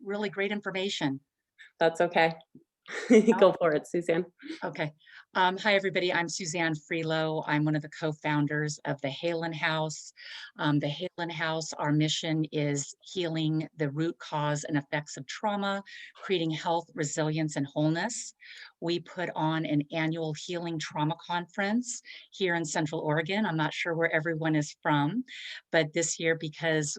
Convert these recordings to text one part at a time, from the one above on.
really great information. That's okay. Oh, Go for it, Suzanne. okay. Hi, everybody. I'm Suzanne Freelow. I'm one of the co-founders of the Haelan House. The Haelan House, our mission is healing the root cause and effects of trauma, creating health, resilience, and wholeness. We put on an annual healing trauma conference here in Central Oregon. I'm not sure where everyone is from, but this year, because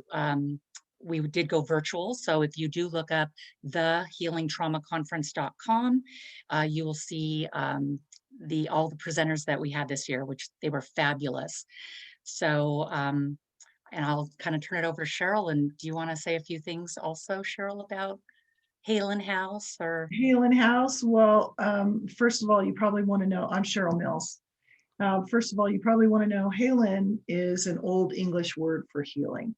we did go virtual. So if you do look up thehealingtraumaconference.com, you will see all the presenters that we had this year, which they were fabulous. So, and I'll kind of turn it over to Cheryl. And do you want to say a few things also, Cheryl, about Haelan House or? Haelan House. Well, first of all, you probably want to know, I'm Cheryl Mills. First of all, you probably want to know Haelan is an old English word for healing.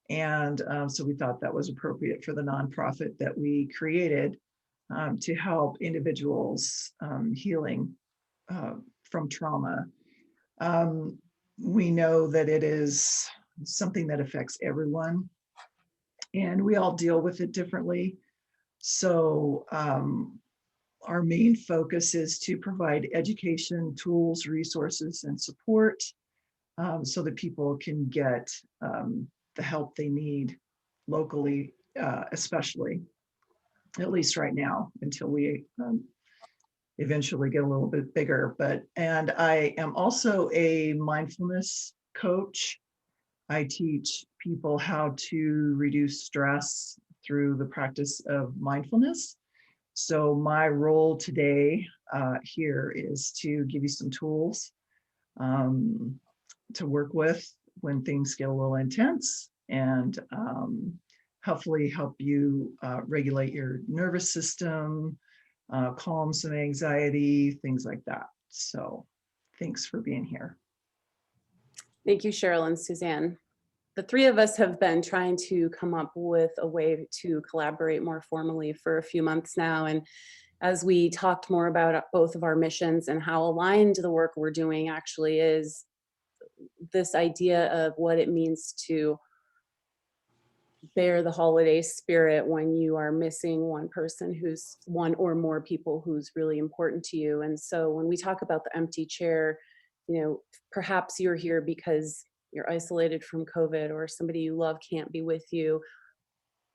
And so we thought that was appropriate for the nonprofit that we created to help individuals healing from trauma. We know that it is something that affects everyone, and we all deal with it differently. So our main focus is to provide education, tools, resources, and support so that people can get the help they need locally, especially, at least right now, until we eventually get a little bit bigger. And I am also a mindfulness coach. I teach people how to reduce stress through the practice of mindfulness. So my role today here is to give you some tools to work with when things get a little intense, and hopefully help you regulate your nervous system, calm some anxiety, things like that. So thanks for being here. Thank you, Cheryl and Suzanne. The three of us have been trying to come up with a way to collaborate more formally for a few months now. And as we talked more about both of our missions and how aligned the work we're doing actually is, this idea of what it means to bear the holiday spirit when you are missing one person, who's one or more people who's really important to you. And so when we talk about the empty chair, perhaps you're here because you're isolated from COVID or somebody you love can't be with you.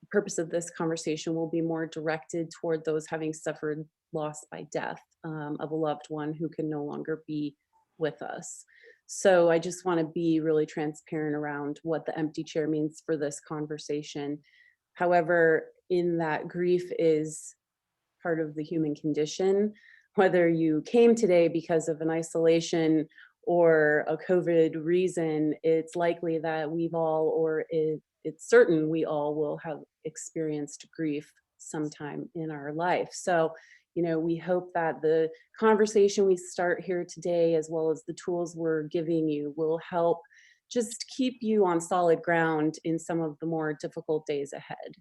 The purpose of this conversation will be more directed toward those having suffered loss by death of a loved one who can no longer be with us. So I just want to be really transparent around what the empty chair means for this conversation. However, in that grief is part of the human condition, whether you came today because of an isolation or a COVID reason, it's likely that we've all, or it's certain we all will have experienced grief sometime in our life. So, we hope that the conversation we start here today, as well as the tools we're giving you, will help just keep you on solid ground in some of the more difficult days ahead.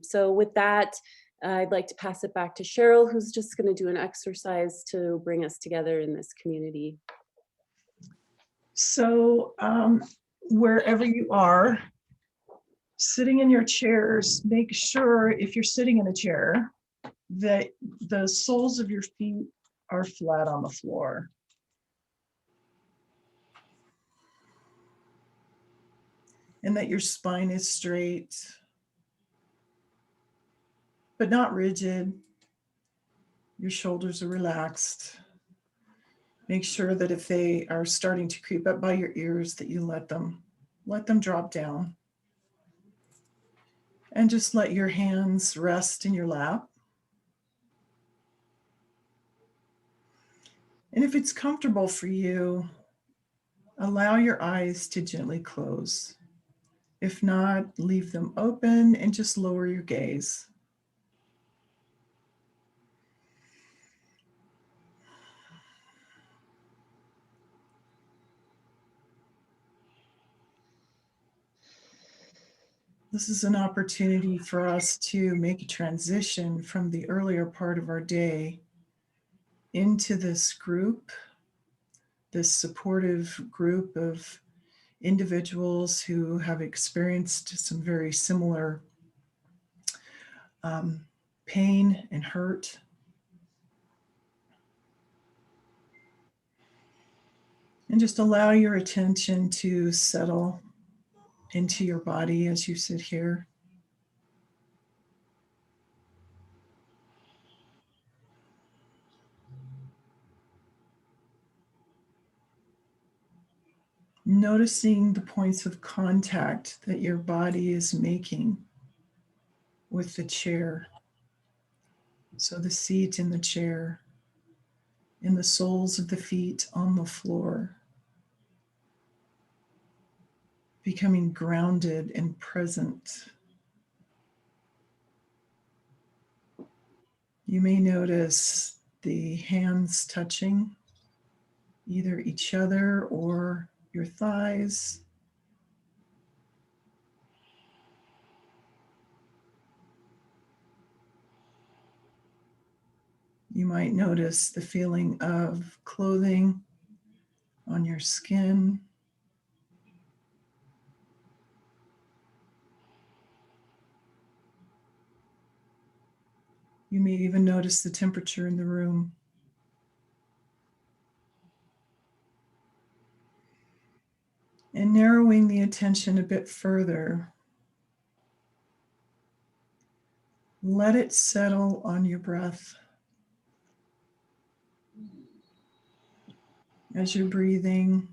So with that, I'd like to pass it back to Cheryl, who's just going to do an exercise to bring us together in this community. So wherever you are, sitting in your chairs, make sure if you're sitting in a chair that the soles of your feet are flat on the floor. And that your spine is straight, but not rigid. Your shoulders are relaxed. Make sure that if they are starting to creep up by your ears, that you let them drop down. And just let your hands rest in your lap. And if it's comfortable for you, allow your eyes to gently close. If not, leave them open and just lower your gaze. This is an opportunity for us to make a transition from the earlier part of our day into this group, this supportive group of individuals who have experienced some very similar pain and hurt. And just allow your attention to settle into your body as you sit here. Noticing the points of contact that your body is making with the chair. So the seat in the chair, and the soles of the feet on the floor, becoming grounded and present. You may notice the hands touching either each other or your thighs. You might notice the feeling of clothing on your skin. You may even notice the temperature in the room. And narrowing the attention a bit further, let it settle on your breath. As you're breathing,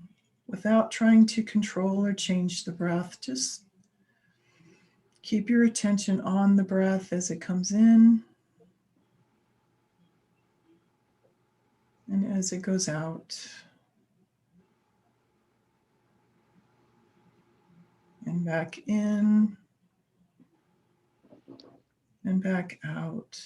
without trying to control or change the breath, just keep your attention on the breath as it comes in and as it goes out. And back in and back out.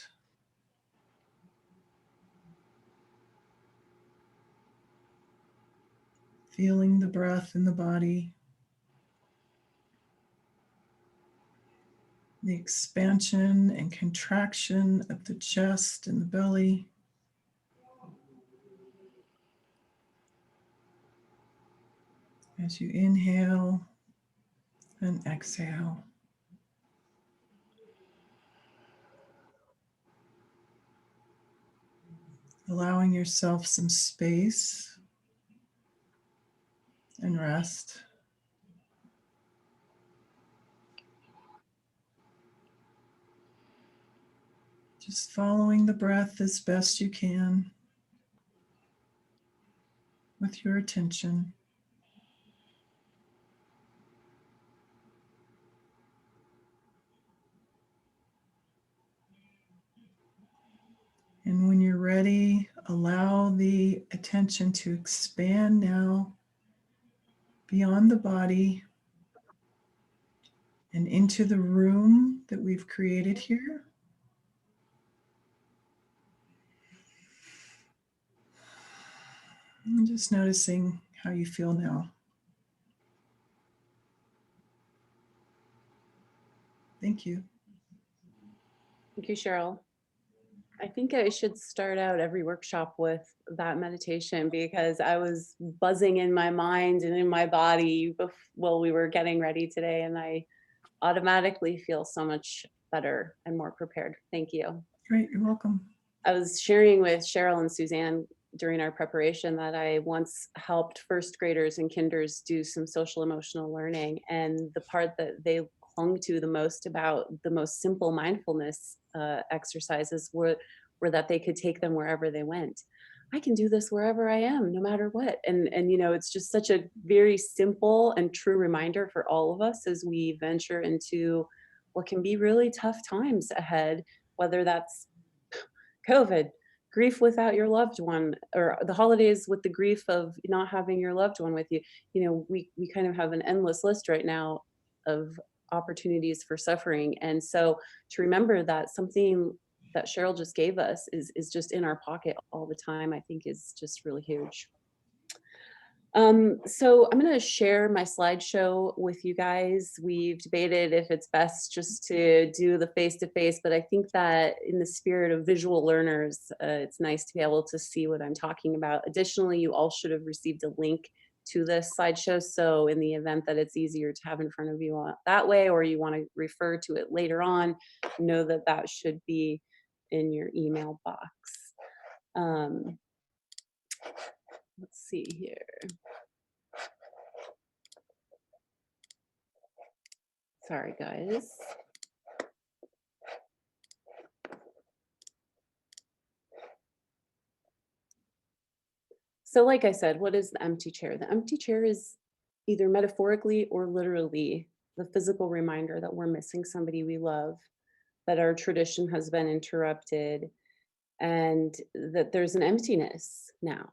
Feeling the breath in the body, the expansion and contraction of the chest and the belly. As you inhale and exhale. Allowing yourself some space and rest. Just following the breath as best you can with your attention. And when you're ready, allow the attention to expand now beyond the body and into the room that we've created here. And just noticing how you feel now. Thank you. Thank you, Cheryl. I think I should start out every workshop with that meditation because I was buzzing in my mind and in my body while we were getting ready today, and I automatically feel so much better and more prepared. Thank you. Great, you're welcome. I was sharing with Cheryl and Suzanne during our preparation that I once helped first graders and kinders do some social emotional learning, and the part that they clung to the most about the most simple mindfulness exercises were that they could take them wherever they went. I can do this wherever I am, no matter what. And you know, it's just such a very simple and true reminder for all of us as we venture into what can be really tough times ahead, whether that's COVID, grief without your loved one, or the holidays with the grief of not having your loved one with you. You know, we kind of have an endless list right now of opportunities for suffering. And so to remember that something that Cheryl just gave us is just in our pocket all the time, I think is just really huge. So I'm going to share my slideshow with you guys. We've debated if it's best just to do the face-to-face, but I think that in the spirit of visual learners, it's nice to be able to see what I'm talking about. Additionally, you all should have received a link to this slideshow. So in the event that it's easier to have in front of you that way, or you want to refer to it later on, know that that should be in your email box. Um, let's see here. Sorry, guys. So like I said, what is the empty chair? The empty chair is either metaphorically or literally the physical reminder that we're missing somebody we love, that our tradition has been interrupted, and that there's an emptiness now.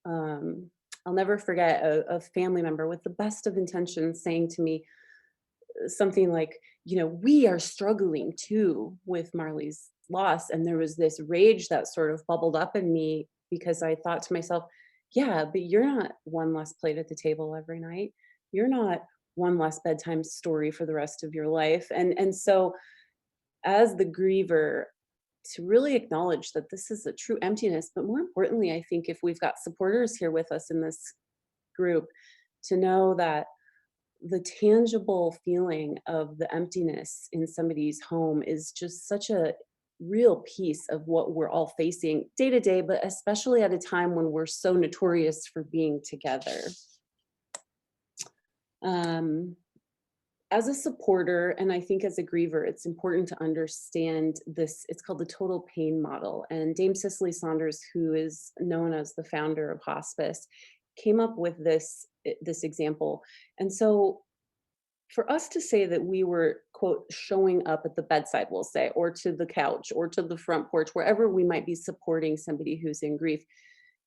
I'll never forget a family member with the best of intentions saying to me something like, we are struggling too with Marley's loss. And there was this rage that sort of bubbled up in me because I thought to myself, yeah, but you're not one less plate at the table every night. You're not one less bedtime story for the rest of your life. And so as the griever, to really acknowledge that this is a true emptiness, but more importantly, I think if we've got supporters here with us in this group, to know that the tangible feeling of the emptiness in somebody's home is just such a real piece of what we're all facing day to day, but especially at a time when we're so notorious for being together. As a supporter, and I think as a griever, it's important to understand this. It's called the total pain model. And Dame Cicely Saunders, who is known as the founder of hospice, came up with this example. And so for us to say that we were, quote, showing up at the bedside, we'll say, or to the couch, or to the front porch, wherever we might be supporting somebody who's in grief,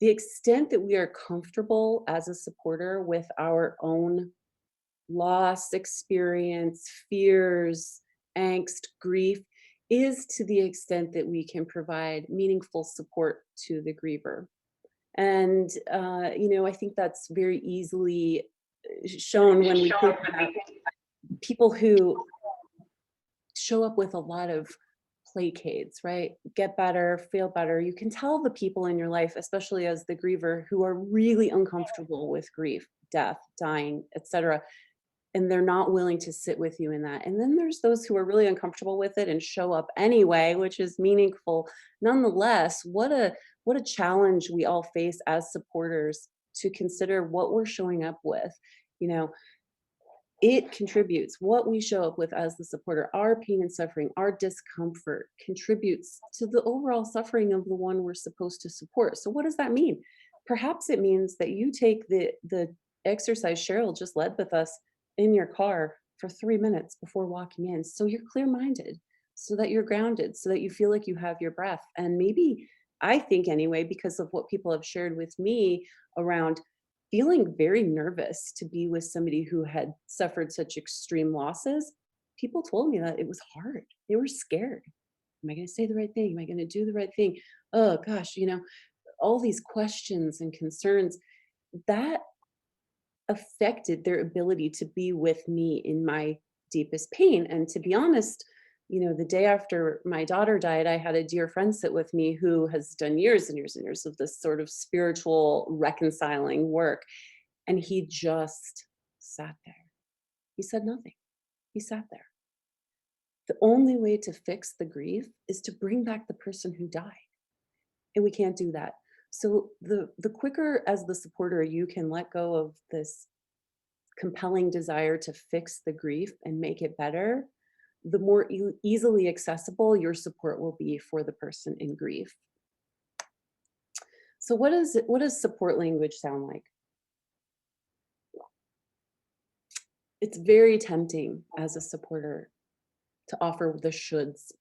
the extent that we are comfortable as a supporter with our own loss, experience, fears, angst, grief, is to the extent that we can provide meaningful support to the griever. And, I think that's very easily shown when we think about people who show up with a lot of placates, right? Get better, feel better. You can tell the people in your life, especially as the griever, who are really uncomfortable with grief, death, dying, etc., and they're not willing to sit with you in that. And then there's those who are really uncomfortable with it and show up anyway, which is meaningful. Nonetheless, what a challenge we all face as supporters to consider what we're showing up with. It contributes. What we show up with as the supporter, our pain and suffering, our discomfort, contributes to the overall suffering of the one we're supposed to support. So what does that mean? Perhaps it means that you take the exercise Cheryl just led with us in your car for 3 minutes before walking in, so you're clear-minded, so that you're grounded, so that you feel like you have your breath. And maybe, I think anyway, because of what people have shared with me around feeling very nervous to be with somebody who had suffered such extreme losses, people told me that it was hard. They were scared. Am I going to say the right thing? Am I going to do the right thing? Oh gosh, all these questions and concerns that affected their ability to be with me in my deepest pain. And to be honest, the day after my daughter died, I had a dear friend sit with me who has done years and years and years of this sort of spiritual reconciling work. And he just sat there. He said nothing. He sat there. The only way to fix the grief is to bring back the person who died. And we can't do that. So the quicker as the supporter you can let go of this compelling desire to fix the grief and make it better, the more easily accessible your support will be for the person in grief. So what does support language sound like? It's very tempting as a supporter to offer the shoulds.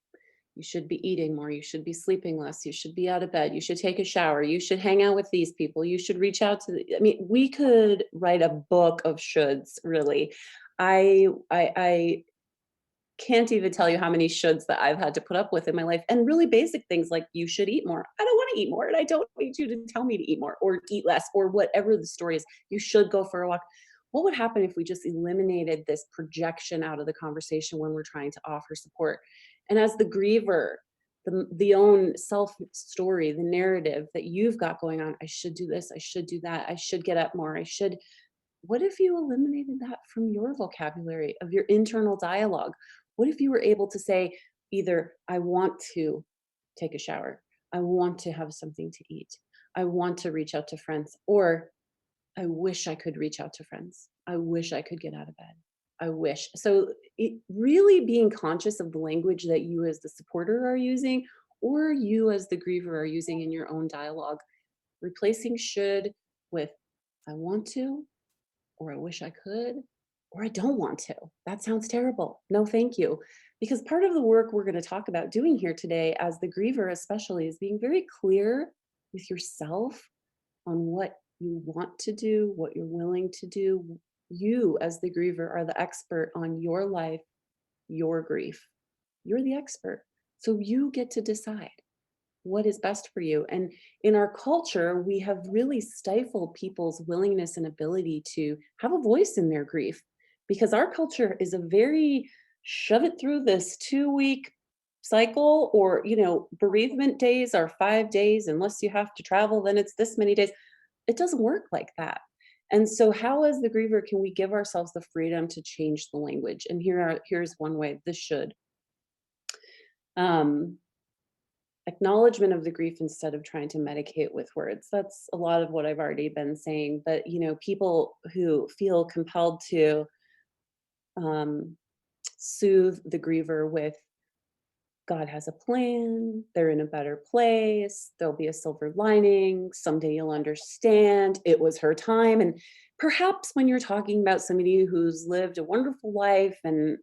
You should be eating more, you should be sleeping less, you should be out of bed, you should take a shower, you should hang out with these people, you should reach out to we could write a book of shoulds, really. I can't even tell you how many shoulds that I've had to put up with in my life, and really basic things like you should eat more. I don't want to eat more, and I don't need you to tell me to eat more or eat less or whatever the story is. You should go for a walk. What would happen if we just eliminated this projection out of the conversation when we're trying to offer support? And as the griever, the own self story, the narrative that you've got going on. I should do this, I should do that, I should get up more, I should. What if you eliminated that from your vocabulary of your internal dialogue? What if you were able to say either, I want to take a shower, I want to have something to eat, I want to reach out to friends, or I wish I could reach out to friends, I wish I could get out of bed, I wish. So really being conscious of the language that you as the supporter are using, or you as the griever are using in your own dialogue, replacing should with I want to, or I wish I could, or I don't want to. That sounds terrible. No, thank you. Because part of the work we're going to talk about doing here today, as the griever especially, is being very clear with yourself on what you want to do, what you're willing to do. You, as the griever, are the expert on your life, your grief. You're the expert. So you get to decide what is best for you. And in our culture, we have really stifled people's willingness and ability to have a voice in their grief, because our culture is a very shove it through this 2 week cycle, or, bereavement days are 5 days. Unless you have to travel, then it's this many days. It doesn't work like that. And so how, as the griever, can we give ourselves the freedom to change the language? And here's one way. This should. Um, Acknowledgement of the grief instead of trying to medicate with words. That's a lot of what I've already been saying. But people who feel compelled to soothe the griever with God has a plan, they're in a better place, there'll be a silver lining, someday you'll understand, it was her time. And perhaps when you're talking about somebody who's lived a wonderful life and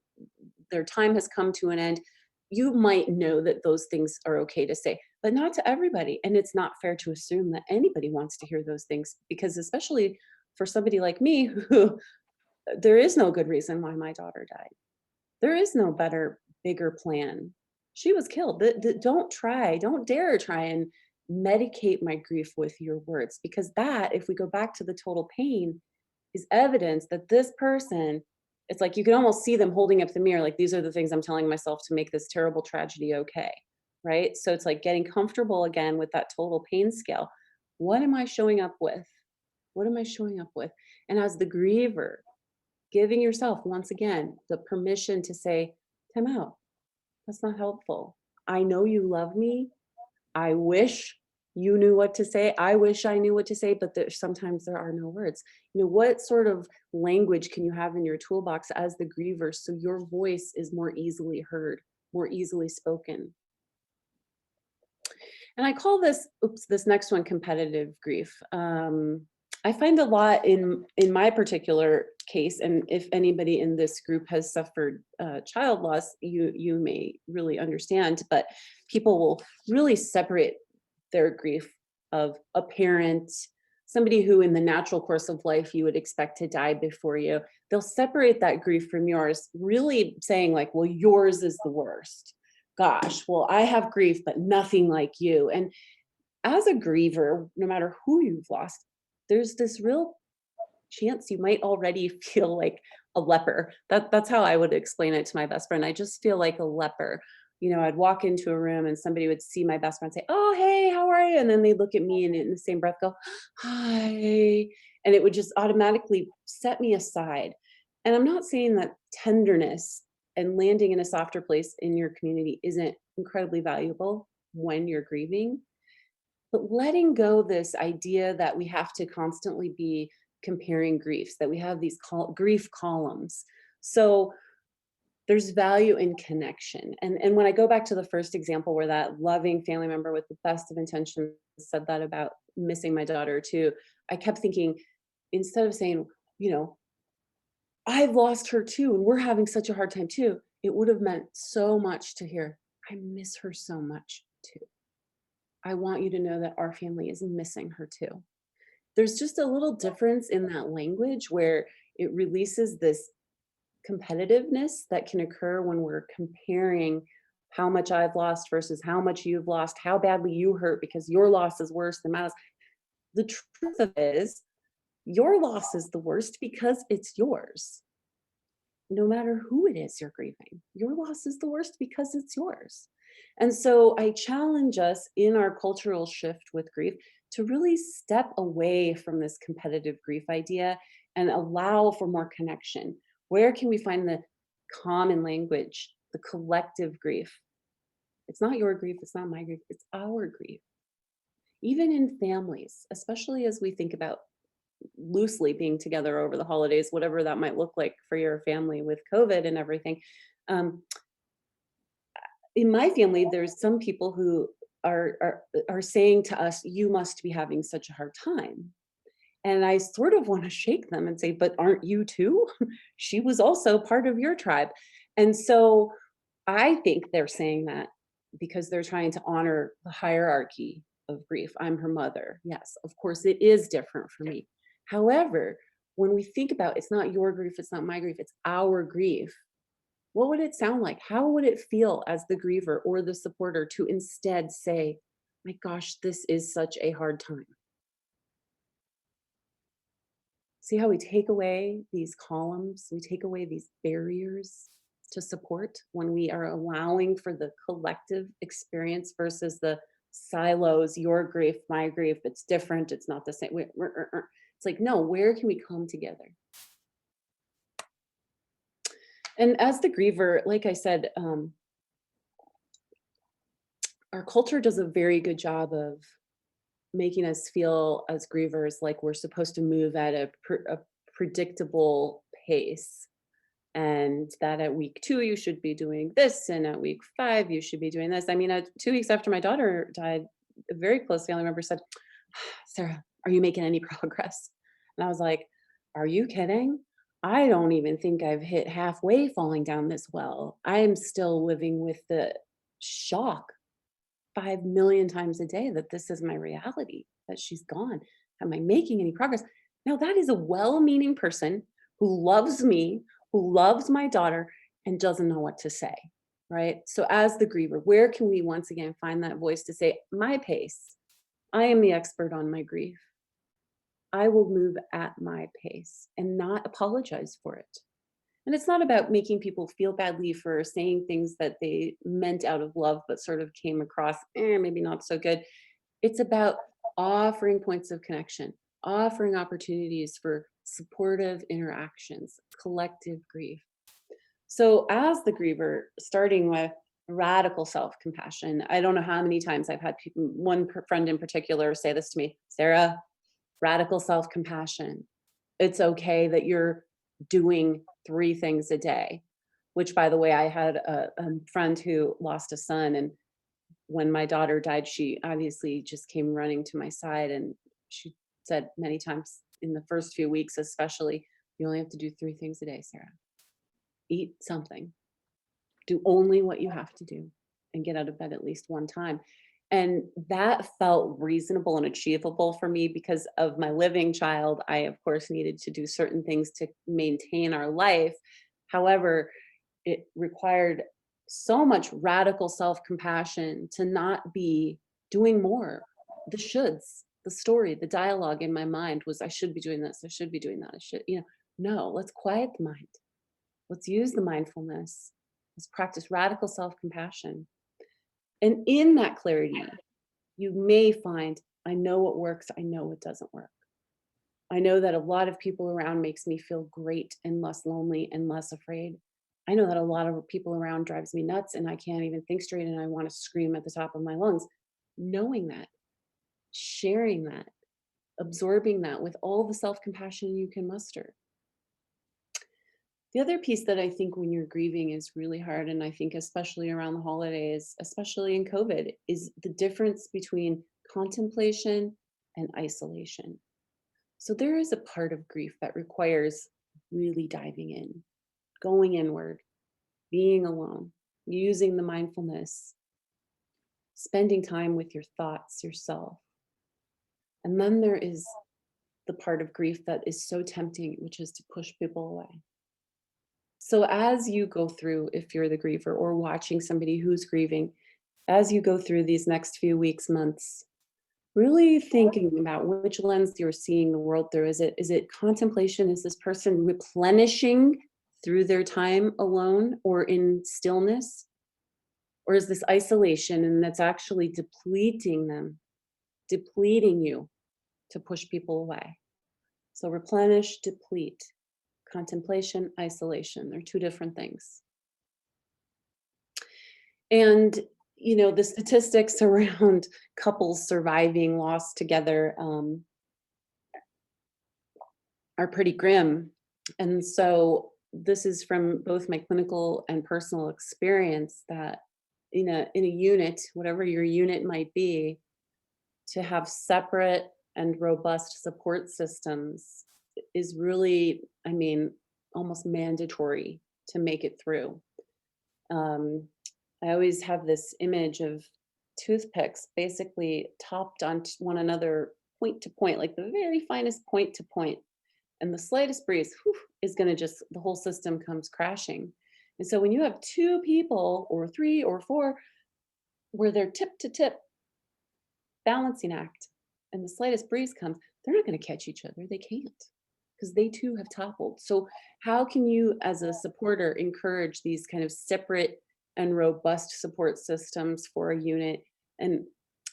their time has come to an end, you might know that those things are okay to say, but not to everybody. And it's not fair to assume that anybody wants to hear those things, because especially for somebody like me, who there is no good reason why my daughter died. There is no better, bigger plan. She was killed. Don't dare try and medicate my grief with your words, because that, if we go back to the total pain, is evidence that this person, it's like you can almost see them holding up the mirror, like, these are the things I'm telling myself to make this terrible tragedy okay, right? So it's like getting comfortable again with that total pain scale. What am I showing up with? What am I showing up with? And as the griever, giving yourself, once again, the permission to say, time out. That's not helpful. I know you love me. I wish you knew what to say. I wish I knew what to say, but sometimes there are no words. What sort of language can you have in your toolbox as the griever so your voice is more easily heard, more easily spoken? And I call this next one, competitive grief. I find a lot in my particular case, and if anybody in this group has suffered child loss, you may really understand, but people will really separate their grief of a parent, somebody who in the natural course of life you would expect to die before you. They'll separate that grief from yours, really saying like, well, yours is the worst. Gosh, well, I have grief, but nothing like you. And as a griever, no matter who you've lost, there's this real chance you might already feel like a leper. That's how I would explain it to my best friend. I just feel like a leper. I'd walk into a room and somebody would see my best friend, say, "Oh, hey, how are you?" And then they'd look at me and in the same breath go, "Hi." And it would just automatically set me aside. And I'm not saying that tenderness and landing in a softer place in your community isn't incredibly valuable when you're grieving, but letting go this idea that we have to constantly be comparing griefs, that we have these grief columns. So there's value in connection. And when I go back to the first example where that loving family member with the best of intentions said that about missing my daughter too, I kept thinking, instead of saying, I've lost her too, and we're having such a hard time too, it would have meant so much to hear, I miss her so much too. I want you to know that our family is missing her too. There's just a little difference in that language where it releases this competitiveness that can occur when we're comparing how much I've lost versus how much you've lost, how badly you hurt because your loss is worse than mine. The truth of it is, your loss is the worst because it's yours. No matter who it is you're grieving, your loss is the worst because it's yours. And so I challenge us in our cultural shift with grief to really step away from this competitive grief idea and allow for more connection. Where can we find the common language, the collective grief? It's not your grief, it's not my grief, it's our grief. Even in families, especially as we think about loosely being together over the holidays, whatever that might look like for your family with COVID and everything. Um, in my family, there's some people who are saying to us, "You must be having such a hard time." And I sort of want to shake them and say, "But aren't you too? She was also part of your tribe." And so I think they're saying that because they're trying to honor the hierarchy of grief. I'm her mother. Yes, of course, it is different for me. However, when we think about it's not your grief, it's not my grief, it's our grief, what would it sound like? How would it feel as the griever or the supporter to instead say, "My gosh, this is such a hard time"? See how we take away these columns, we take away these barriers to support when we are allowing for the collective experience versus the silos, your grief, my grief, it's different, it's not the same. It's like, no, where can we come together? And as the griever, like I said, our culture does a very good job of making us feel as grievers like we're supposed to move at a predictable pace, and that at week 2 you should be doing this, and at week 5 you should be doing this. I mean, 2 weeks after my daughter died, a very close family member said, "Sarah, are you making any progress?" And I was like, "Are you kidding? I don't even think I've hit halfway falling down this well. I am still living with the shock 5 million times a day that this is my reality, that she's gone. Am I making any progress?" Now, that is a well meaning person who loves me, who loves my daughter, and doesn't know what to say, right? So, as the griever, where can we once again find that voice to say, "My pace, I am the expert on my grief. I will move at my pace and not apologize for it." And it's not about making people feel badly for saying things that they meant out of love, but sort of came across, maybe not so good. It's about offering points of connection, offering opportunities for supportive interactions, collective grief. So, as the griever, starting with radical self compassion, I don't know how many times I've had people, friend in particular, say this to me: "Sarah, radical self compassion. It's okay that you're doing 3 things a day," which, by the way, I had a friend who lost a son, and when my daughter died, she obviously just came running to my side, and she said many times in the first few weeks especially, "You only have to do 3 things a day, Sarah. Eat something. Do only what you have to do, and get out of bed at least 1 time." And that felt reasonable and achievable for me because of my living child. I, of course, needed to do certain things to maintain our life. However, it required so much radical self-compassion to not be doing more. The shoulds, the story, the dialogue in my mind was, "I should be doing this, I should be doing that, I should," no, let's quiet the mind. Let's use the mindfulness. Let's practice radical self-compassion. And in that clarity, you may find, I know what works, I know what doesn't work. I know that a lot of people around makes me feel great and less lonely and less afraid. I know that a lot of people around drives me nuts and I can't even think straight and I want to scream at the top of my lungs. Knowing that, sharing that, absorbing that with all the self-compassion you can muster. The other piece that I think when you're grieving is really hard, and I think especially around the holidays, especially in COVID, is the difference between contemplation and isolation. So there is a part of grief that requires really diving in, going inward, being alone, using the mindfulness, spending time with your thoughts, yourself. And then there is the part of grief that is so tempting, which is to push people away. So as you go through, if you're the griever or watching somebody who's grieving, as you go through these next few weeks, months, really thinking about which lens you're seeing the world through. Is it contemplation? Is this person replenishing through their time alone or in stillness? Or is this isolation and that's actually depleting them, depleting you to push people away? So replenish, deplete, contemplation, isolation. They're two different things. And, you know, the statistics around couples surviving loss together are pretty grim. And so this is from both my clinical and personal experience that in a unit, whatever your unit might be, to have separate and robust support systems is really, I mean, almost mandatory to make it through. Um, I always have this image of toothpicks basically topped on one another point to point, like the very finest point to point. And the slightest breeze whew, is going to just, the whole system comes crashing. And so when you have two people or three or four where they're tip to tip balancing act and the slightest breeze comes, they're not going to catch each other. They can't because they too have toppled. So how can you as a supporter encourage these kind of separate and robust support systems for a unit? And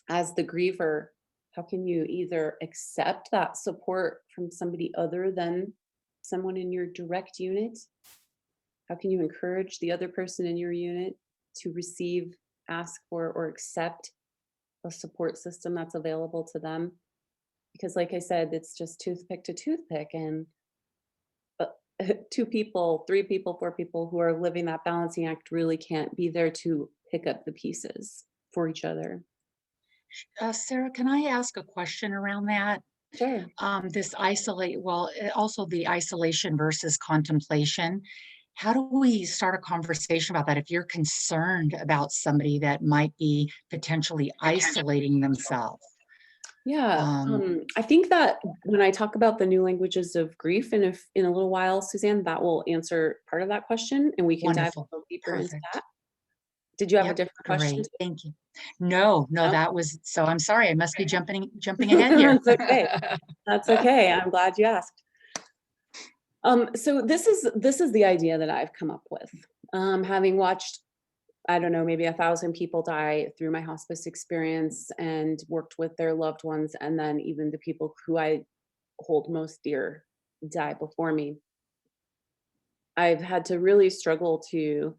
as the griever, how can you either accept that support from somebody other than someone in your direct unit? How can you encourage the other person in your unit to receive, ask for, or accept a support system that's available to them? Because like I said, it's just toothpick to toothpick, and uh, two people, three people, four people who are living that balancing act really can't be there to pick up the pieces for each other. Sarah, can I ask a question around that? Sure. Also the isolation versus contemplation. How do we start a conversation about that if you're concerned about somebody that might be potentially isolating themselves? Yeah, Um, I think that when I talk about the new languages of grief, and if in a little while, Suzanne, that will answer part of that question, and we can dive a Wonderful. little deeper into Perfect. that. Did you have a Yep. different question? Great. Thank you. No, no, No? that was, so I'm sorry. I must be jumping ahead here. That's okay. That's okay. I'm glad you asked. So this is the idea that I've come up with. Having watched, I don't know, maybe 1,000 people die through my hospice experience and worked with their loved ones, and then even the people who I hold most dear die before me. I've had to really struggle to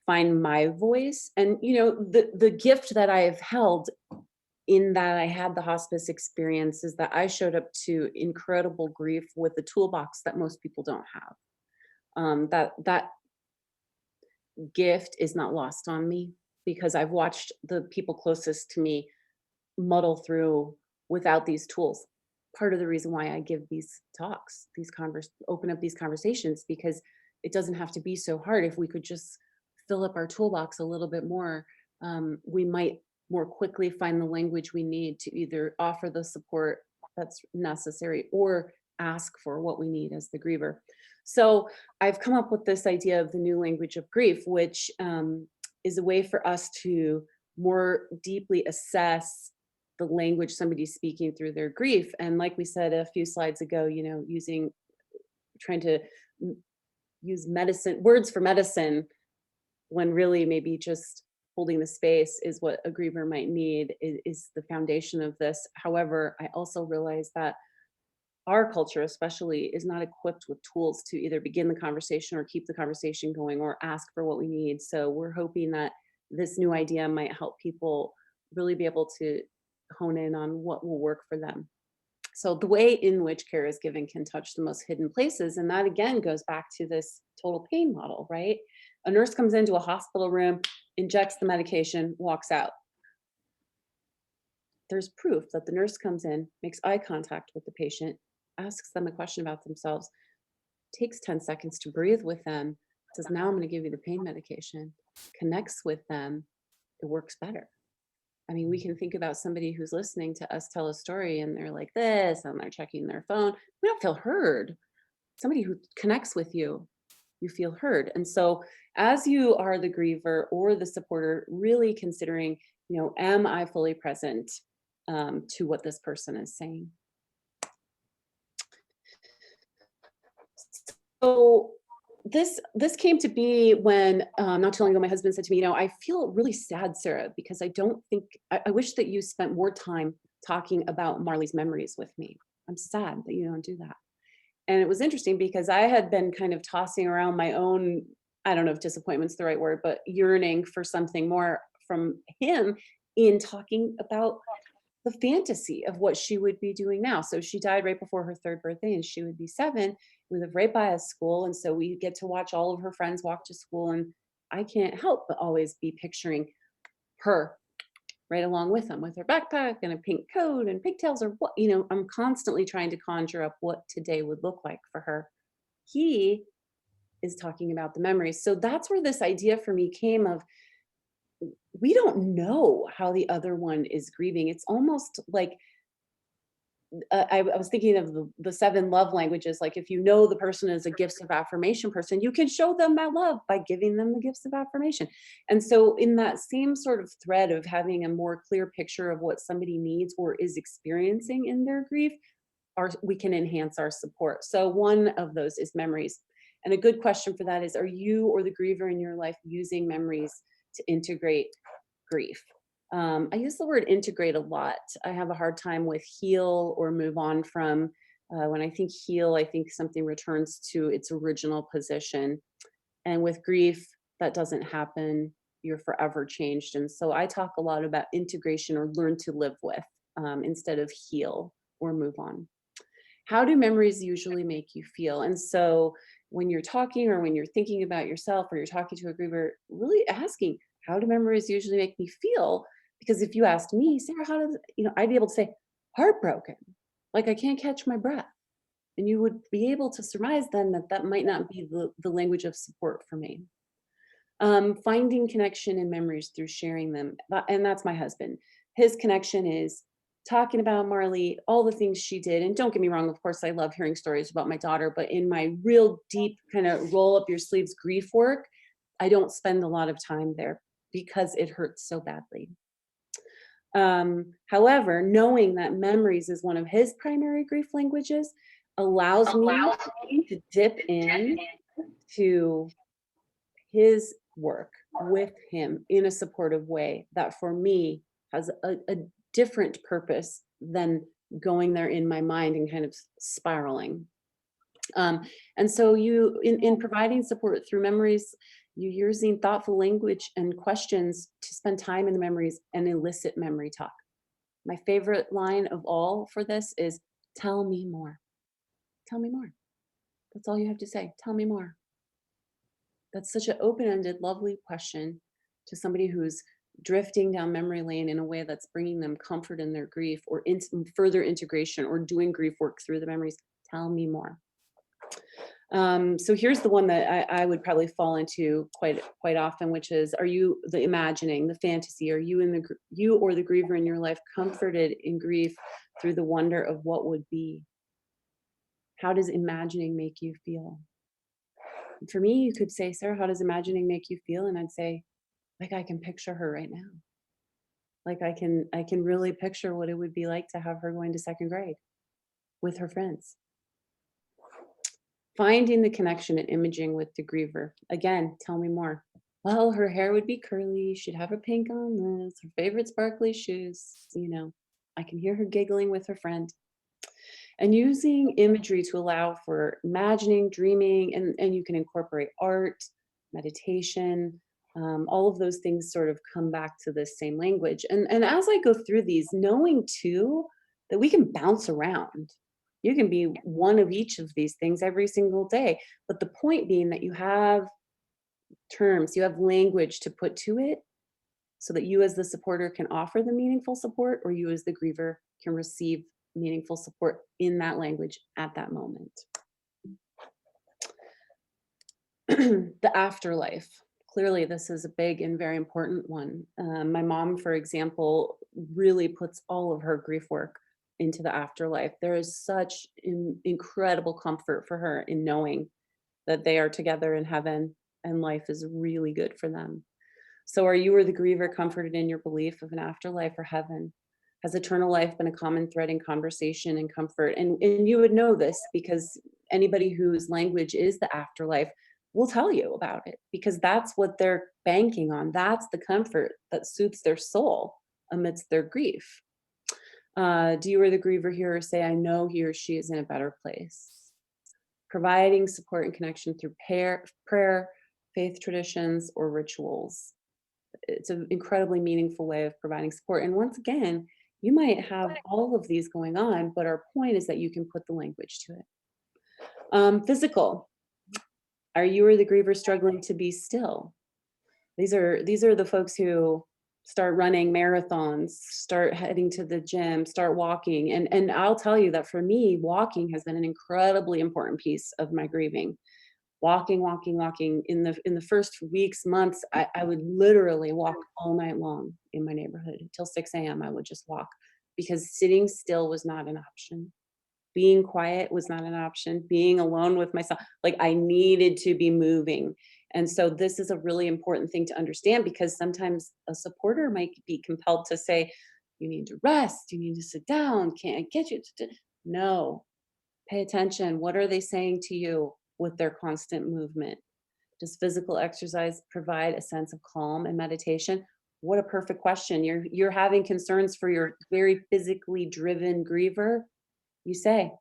find my voice. And the gift that I've held in that I had the hospice experience is that I showed up to incredible grief with a toolbox that most people don't have. That gift is not lost on me because I've watched the people closest to me muddle through without these tools. Part of the reason why I give these talks, open up these conversations, because it doesn't have to be so hard. If we could just fill up our toolbox a little bit more, we might more quickly find the language we need to either offer the support that's necessary or ask for what we need as the griever. So I've come up with this idea of the new language of grief, which is a way for us to more deeply assess the language somebody's speaking through their grief. And like we said a few slides ago, trying to use words for medicine, when really maybe just holding the space is what a griever might need, is the foundation of this. However, I also realize that our culture especially is not equipped with tools to either begin the conversation or keep the conversation going or ask for what we need. So we're hoping that this new idea might help people really be able to hone in on what will work for them. So the way in which care is given can touch the most hidden places. And that again goes back to this total pain model, right? A nurse comes into a hospital room, injects the medication, walks out. There's proof that the nurse comes in, makes eye contact with the patient, asks them a question about themselves, takes 10 seconds to breathe with them, says, now I'm going to give you the pain medication, connects with them, it works better. I mean, we can think about somebody who's listening to us tell a story and they're like this, and they're checking their phone. We don't feel heard. Somebody who connects with you, you feel heard. And so as you are the griever or the supporter, really considering, am I fully present to what this person is saying? So this came to be when not too long ago, my husband said to me, I feel really sad, Sarah, because I don't think I wish that you spent more time talking about Marley's memories with me. I'm sad that you don't do that. And it was interesting because I had been kind of tossing around my own, I don't know if disappointment's the right word, but yearning for something more from him in talking about the fantasy of what she would be doing now. So she died right before her third birthday and she would be 7. We live right by a school. And so we get to watch all of her friends walk to school. And I can't help but always be picturing her right along with them with her backpack and a pink coat and pigtails or what, I'm constantly trying to conjure up what today would look like for her. He is talking about the memories. So that's where this idea for me came of we don't know how the other one is grieving. It's almost like I was thinking of the 7 love languages. Like if you know the person is a gifts of affirmation person, you can show them that love by giving them the gifts of affirmation. And so in that same sort of thread of having a more clear picture of what somebody needs or is experiencing in their grief, we can enhance our support. So one of those is memories. And a good question for that is, are you or the griever in your life using memories to integrate grief? I use the word integrate a lot. I have a hard time with heal or move on from. When I think heal, I think something returns to its original position. And with grief, that doesn't happen. You're forever changed. And so I talk a lot about integration or learn to live with instead of heal or move on. How do memories usually make you feel? And so when you're talking or when you're thinking about yourself or you're talking to a griever, really asking, how do memories usually make me feel? Because if you asked me, Sarah, how does, I'd be able to say, heartbroken, like I can't catch my breath. And you would be able to surmise then that that might not be the language of support for me. Finding connection in memories through sharing them. And that's my husband. His connection is talking about Marley, all the things she did. And don't get me wrong, of course, I love hearing stories about my daughter, but in my real deep kind of roll up your sleeves grief work, I don't spend a lot of time there because it hurts so badly. However, knowing that memories is one of his primary grief languages allows me to dip in to his work with him in a supportive way that for me has a different purpose than going there in my mind and kind of spiraling. And so in providing support through memories, you're using thoughtful language and questions to spend time in the memories and elicit memory talk. My favorite line of all for this is, tell me more. Tell me more. That's all you have to say. Tell me more. That's such an open-ended, lovely question to somebody who's drifting down memory lane in a way that's bringing them comfort in their grief or further integration or doing grief work through the memories. Tell me more. So here's the one that I would probably fall into quite often, which is, are you the imagining, the fantasy? Are you you or the griever in your life comforted in grief through the wonder of what would be? How does imagining make you feel? For me, you could say, Sarah, how does imagining make you feel? And I'd say, like I can picture her right now. Like I can really picture what it would be like to have her going to 2nd grade with her friends. Finding the connection and imaging with the griever. Again, tell me more. Well, her hair would be curly. She'd have a pink on this, her favorite sparkly shoes. I can hear her giggling with her friend. And using imagery to allow for imagining, dreaming, and you can incorporate art, meditation, all of those things sort of come back to this same language. And as I go through these, knowing too that we can bounce around. You can be one of each of these things every single day. But the point being that you have terms, you have language to put to it so that you as the supporter can offer the meaningful support, or you as the griever can receive meaningful support in that language at that moment. The afterlife. Clearly, this is a big and very important one. My mom, for example, really puts all of her grief work into the afterlife. There is such incredible comfort for her in knowing that they are together in heaven and life is really good for them. So are you or the griever comforted in your belief of an afterlife or heaven? Has eternal life been a common thread in conversation and comfort? And you would know this because anybody whose language is the afterlife will tell you about it because that's what they're banking on. That's the comfort that soothes their soul amidst their grief. Do you or the griever hear her say, I know he or she is in a better place? Providing support and connection through prayer, faith traditions, or rituals. It's an incredibly meaningful way of providing support. And once again, you might have all of these going on, but our point is that you can put the language to it. Physical. Are you or the griever struggling to be still? These are the folks who start running marathons, start heading to the gym, start walking. And I'll tell you that for me, walking has been an incredibly important piece of my grieving. Walking. In the first weeks, months, I would literally walk all night long in my neighborhood till 6 a.m. I would just walk because sitting still was not an option. Being quiet was not an option. Being alone with myself, like I needed to be moving. And so this is a really important thing to understand because sometimes a supporter might be compelled to say, you need to rest, you need to sit down, can't I get you to no, pay attention. What are they saying to you with their constant movement? Does physical exercise provide a sense of calm and meditation? What a perfect question. You're having concerns for your very physically driven griever. You say,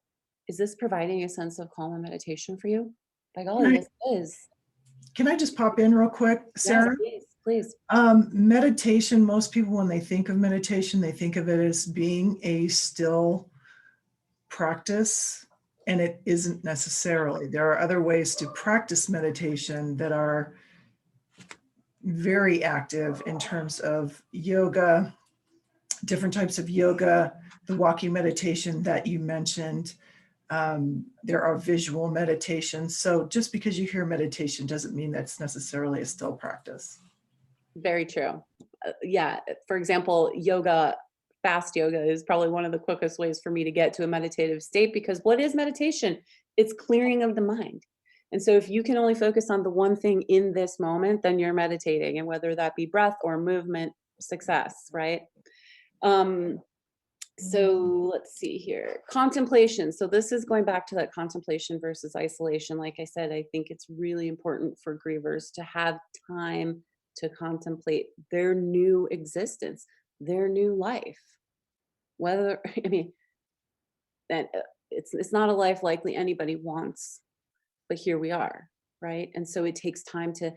is this providing a sense of calm and meditation for you? By Can golly, I, yes, it is. can I just pop in real quick, Yes, Sarah? please, please. Meditation, most people, when they think of meditation, they think of it as being a still practice, and it isn't necessarily. There are other ways to practice meditation that are very active in terms of yoga, different types of yoga, the walking meditation that you mentioned. There are visual meditations. So just because you hear meditation doesn't mean that's necessarily a still practice. Very true. Yeah, for example, yoga, fast yoga is probably one of the quickest ways for me to get to a meditative state because what is meditation? It's clearing of the mind. And so if you can only focus on the one thing in this moment, then you're meditating, and whether that be breath or movement, success, right? So let's see here. Contemplation. So this is going back to that contemplation versus isolation. Like I said, I think it's really important for grievers to have time to contemplate their new existence, their new life. Whether, I mean, that it's not a life likely anybody wants, but here we are, right? And so it takes time to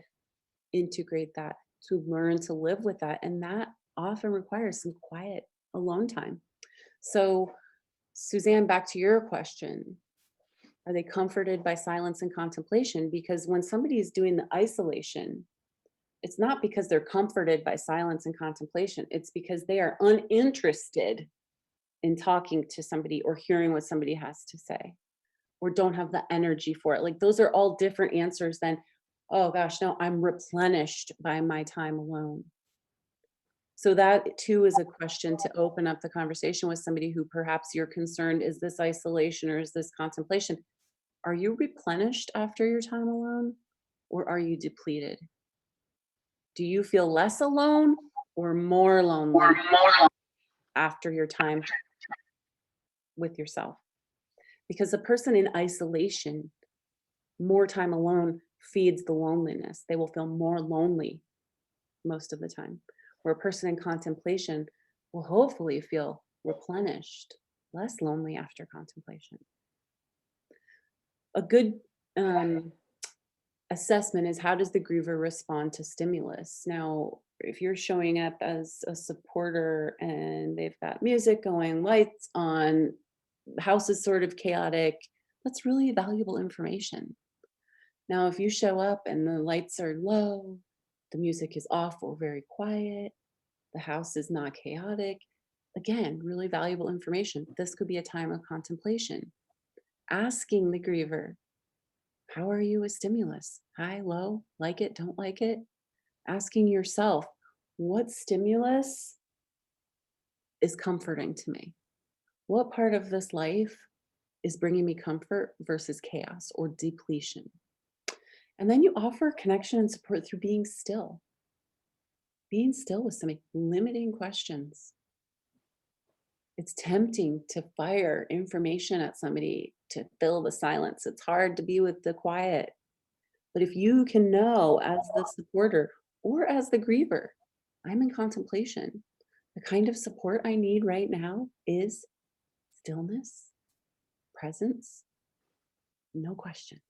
integrate that, to learn to live with that. And that often requires some quiet alone time. So, Suzanne, back to your question. Are they comforted by silence and contemplation? Because when somebody is doing the isolation, it's not because they're comforted by silence and contemplation. It's because they are uninterested in talking to somebody or hearing what somebody has to say or don't have the energy for it. Like those are all different answers than, oh gosh, no, I'm replenished by my time alone. So that too is a question to open up the conversation with somebody who perhaps you're concerned, is this isolation or is this contemplation? Are you replenished after your time alone or are you depleted? Do you feel less alone or more lonely after your time with yourself? Because a person in isolation, more time alone feeds the loneliness. They will feel more lonely most of the time. Where a person in contemplation will hopefully feel replenished, less lonely after contemplation. A good assessment is, how does the griever respond to stimulus? Now, if you're showing up as a supporter and they've got music going, lights on, the house is sort of chaotic, that's really valuable information. Now, if you show up and the lights are low, the music is off or very quiet, the house is not chaotic, again, really valuable information. This could be a time of contemplation. Asking the griever, how are you with stimulus? High, low, like it, don't like it? Asking yourself, what stimulus is comforting to me? What part of this life is bringing me comfort versus chaos or depletion? And then you offer connection and support through being still with somebody, limiting questions. It's tempting to fire information at somebody to fill the silence. It's hard to be with the quiet. But if you can know as the supporter or as the griever, I'm in contemplation. The kind of support I need right now is stillness, presence, no questions.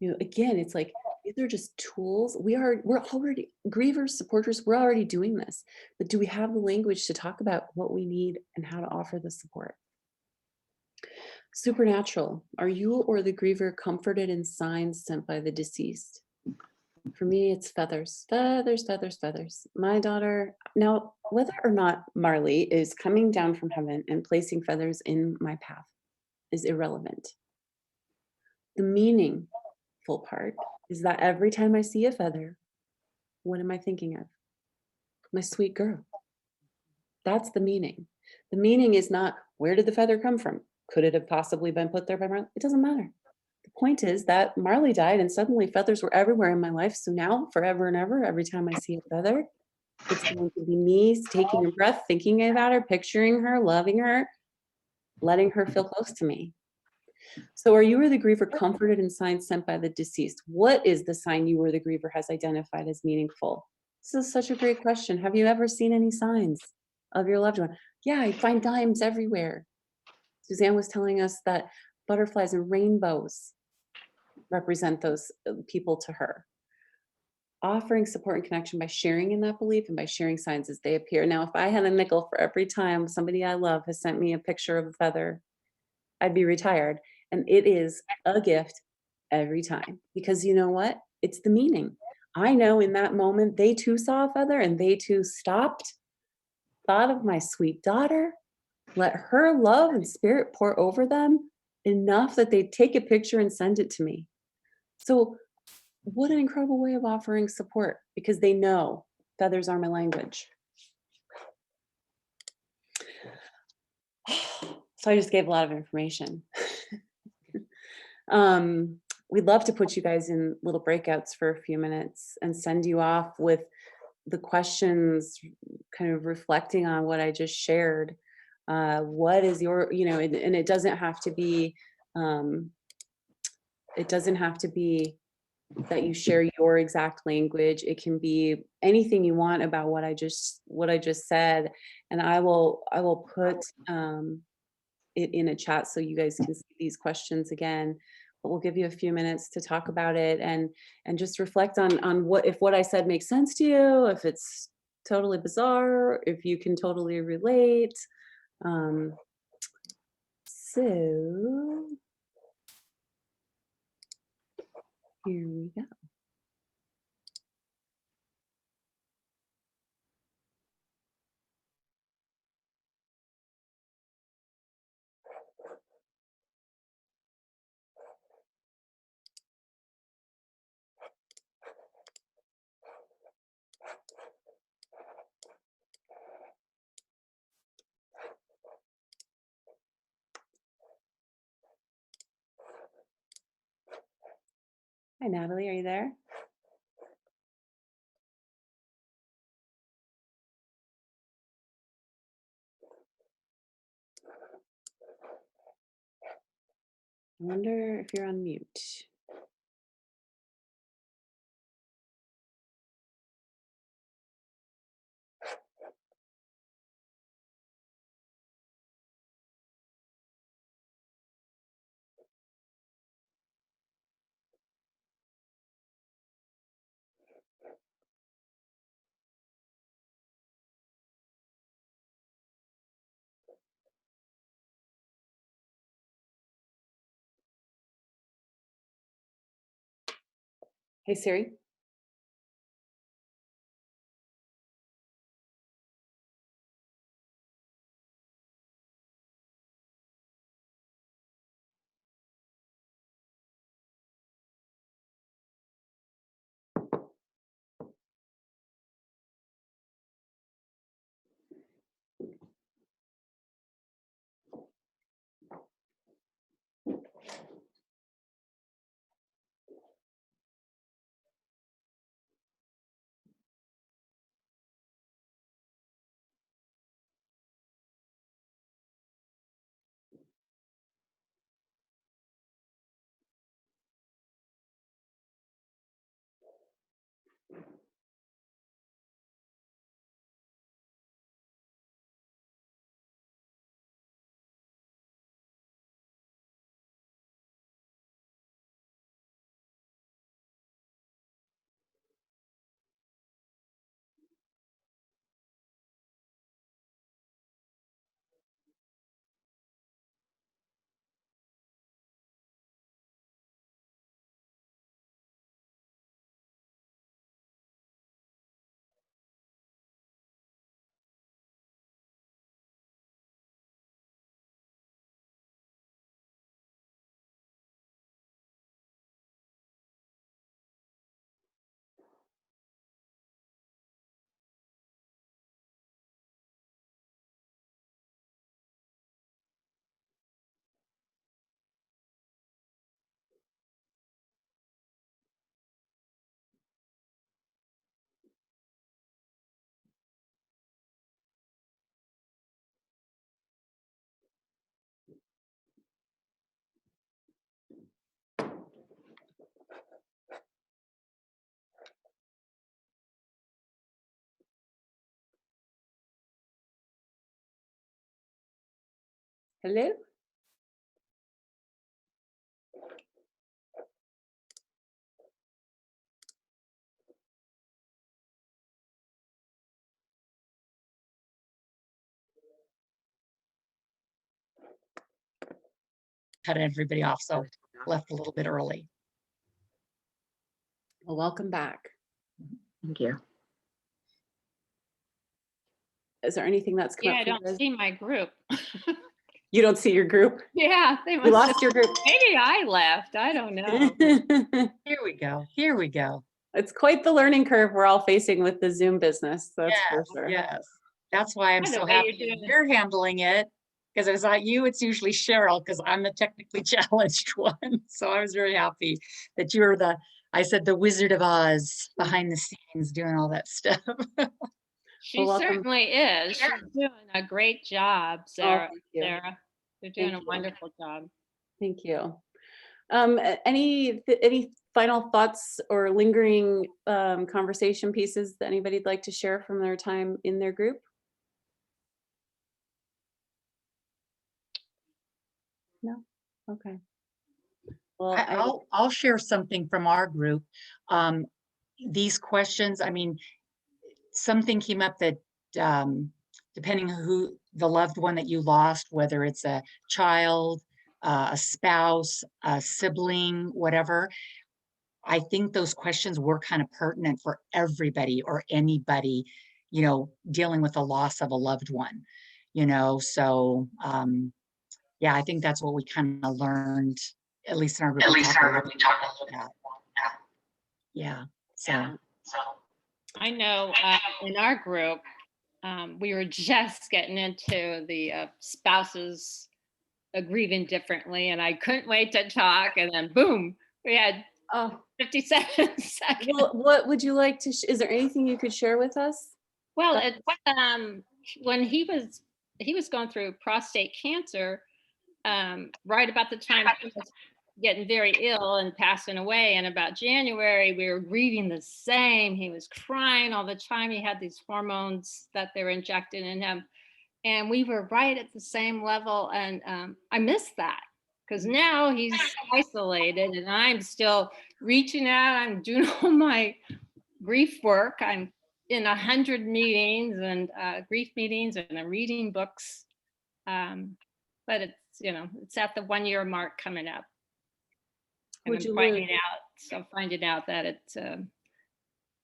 Again, it's like these are just tools. We're already grievers, supporters, we're already doing this. But do we have the language to talk about what we need and how to offer the support? Supernatural. Are you or the griever comforted in signs sent by the deceased? For me, it's feathers, feathers, feathers, feathers. My daughter, now, whether or not Marley is coming down from heaven and placing feathers in my path is irrelevant. The meaningful part is that every time I see a feather, what am I thinking of? My sweet girl. That's the meaning. The meaning is not where did the feather come from? Could it have possibly been put there by Marley? It doesn't matter. The point is that Marley died and suddenly feathers were everywhere in my life. So now, forever and ever, every time I see a feather, it's going to be me taking a breath, thinking about her, picturing her, loving her, letting her feel close to me. So are you or the griever comforted in signs sent by the deceased? What is the sign you or the griever has identified as meaningful? This is such a great question. Have you ever seen any signs of your loved one? Yeah, I find dimes everywhere. Suzanne was telling us that butterflies and rainbows represent those people to her. Offering support and connection by sharing in that belief and by sharing signs as they appear. Now, if I had a nickel for every time somebody I love has sent me a picture of a feather, I'd be retired. And it is a gift every time because you know what? It's the meaning. I know in that moment they too saw a feather and they too stopped, thought of my sweet daughter, let her love and spirit pour over them enough that they'd take a picture and send it to me. So, what an incredible way of offering support because they know feathers are my language. So, I just gave a lot of information. We'd love to put you guys in little breakouts for a few minutes and send you off with the questions, kind of reflecting on what I just shared. What is your, and it doesn't have to be, it doesn't have to be that you share your exact language. It can be anything you want about what I just said, and I will put it in a chat so you guys can see these questions again. But we'll give you a few minutes to talk about it and just reflect on what I said makes sense to you, if it's totally bizarre, if you can totally relate. So here we go. Hi, Natalie, are you there? I wonder if you're on mute. Hey, Siri. Hello? Cut everybody off, so left a little bit early. Well, welcome back. Thank you. Is there anything that's come Yeah, up I for you don't guys? see my group. You don't see your group? Yeah, they You must lost have, your group. maybe I left. I don't know. Here we go. Here we go. It's quite the learning curve we're all facing with the Zoom business, that's for Yes, sure. yes. That's why I'm By the so way, happy you're doing it. you're handling it. Because if it's not you, it's usually Cheryl, because I'm the technically challenged one. So I was very happy that you're I said the Wizard of Oz behind the scenes doing all that stuff. She Well, welcome. certainly is. She's doing a great job, Oh, Sarah. thank you. Sarah, you're doing Thank a you. wonderful job. Thank you. Any final thoughts or lingering conversation pieces that anybody'd like to share from their time in their group? No? Okay. Well, I'll share something from our group. These questions, I mean, something came up that depending on who the loved one that you lost, whether it's a child, a spouse, a sibling, whatever, I think those questions were kind of pertinent for everybody or anybody, dealing with the loss of a loved one, so yeah, I think that's what we kind of learned, at least in our group. We talked a little bit about that. Yeah, so. I know in our group, we were just getting into the spouses grieving differently, and I couldn't wait to talk. And then boom, we had oh, 57 seconds. well, what would you like to, is there anything you could share with us? Well, when he was going through prostate cancer, right about the time he was getting very ill and passing away, and about January, we were grieving the same. He was crying all the time. He had these hormones that they were injecting in him, and we were right at the same level. And I miss that because now he's isolated, and I'm still reaching out. I'm doing all my grief work. I'm in 100 meetings and grief meetings, and I'm reading books. But it's at the 1 year mark coming up. And Would I'm you finding out that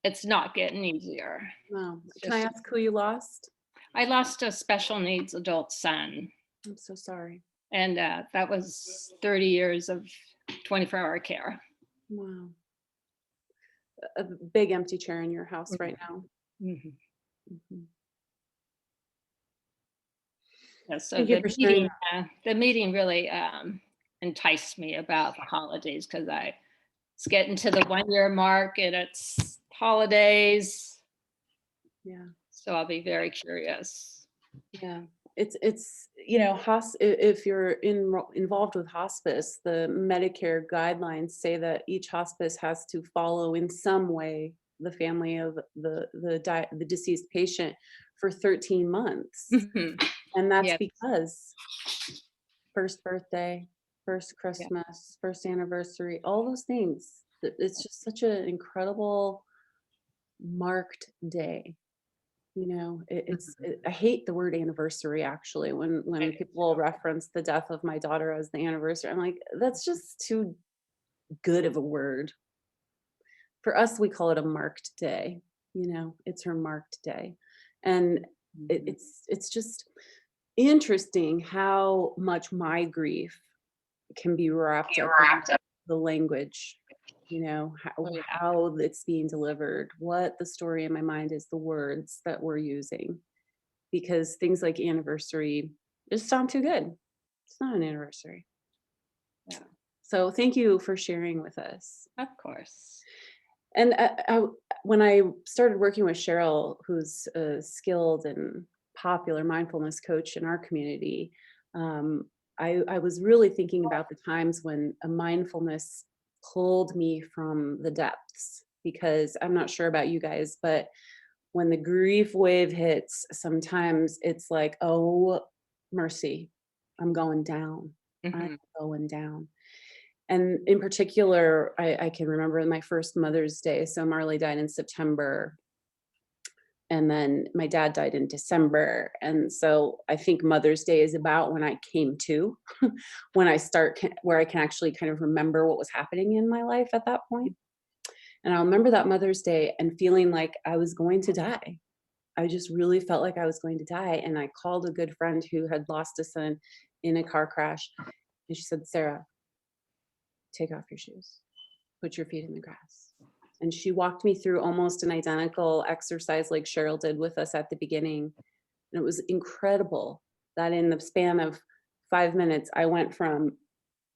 it's not getting easier. Wow. Can I ask who you lost? I lost a special needs adult son, I'm so sorry. and that was 30 years of 24-hour care. Wow. A big empty chair in your house right now. Mhm. Mhm. Yeah, so Thank you for sharing the meeting really enticed me about the holidays, because it's getting to the 1 year mark and it's holidays. Yeah. So I'll be very curious. Yeah, it's if you're involved with hospice, the Medicare guidelines say that each hospice has to follow in some way the family of the deceased patient for 13 months, Mhm. and that's Yeah. because first birthday, first Yeah. Christmas, first anniversary, all those things. It's just such an incredible marked day. I hate the word anniversary, actually, when Right. people reference the death of my daughter as the anniversary. I'm like, that's just too good of a word. For us, we call it a marked day. It's her marked day. And Mhm. it's just interesting how much my grief can be wrapped up in the language, Oh, yeah. how it's being delivered, what the story in my mind is, the words that we're using, because things like anniversary just sound too good. It's not an anniversary. Yeah. So thank you for sharing with us. Of course. And when I started working with Cheryl, who's a skilled and popular mindfulness coach in our community, I was really thinking about the times when a mindfulness pulled me from the depths, because I'm not sure about you guys, but when the grief wave hits, sometimes it's like, oh, mercy. I'm going down. I'm Mhm. going down. And in particular, I can remember my first Mother's Day. So Marley died in September, and then my dad died in December. And so I think Mother's Day is about when I came to, when I where I can actually kind of remember what was happening in my life at that point. And I remember that Mother's Day and feeling like I was going to die. I just really felt like I was going to die. And I called a good friend who had lost a son in a car crash. And she said, Sarah, take off your shoes, put your feet in the grass. And she walked me through almost an identical exercise like Cheryl did with us at the beginning. And it was incredible that in the span of 5 minutes, I went from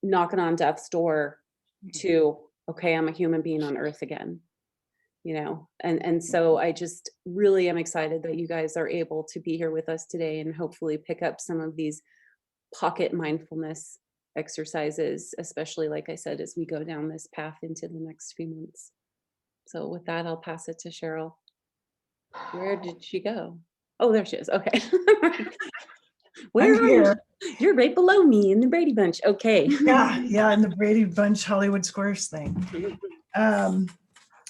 knocking on death's door to, okay, I'm a human being on earth again. And so I just really am excited that you guys are able to be here with us today and hopefully pick up some of these pocket mindfulness exercises, especially like I said, as we go down this path into the next few months. So with that, I'll pass it to Cheryl. Where did she go? Oh, there she is. Okay. Where I'm are you? here. You're right below me in the Brady Bunch. Okay. Yeah, in the Brady Bunch Hollywood Squares thing.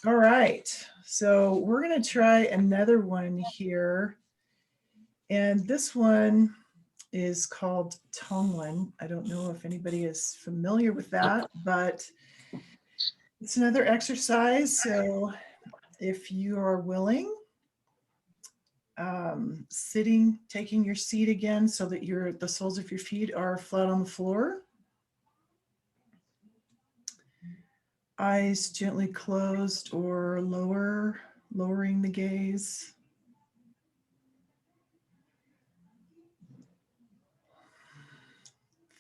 All right, so we're gonna try another one here. And this one is called Tonglen. I don't know if anybody is familiar with that, but it's another exercise. So if you are willing, sitting, taking your seat again so that the soles of your feet are flat on the floor. Eyes gently closed or lowering the gaze.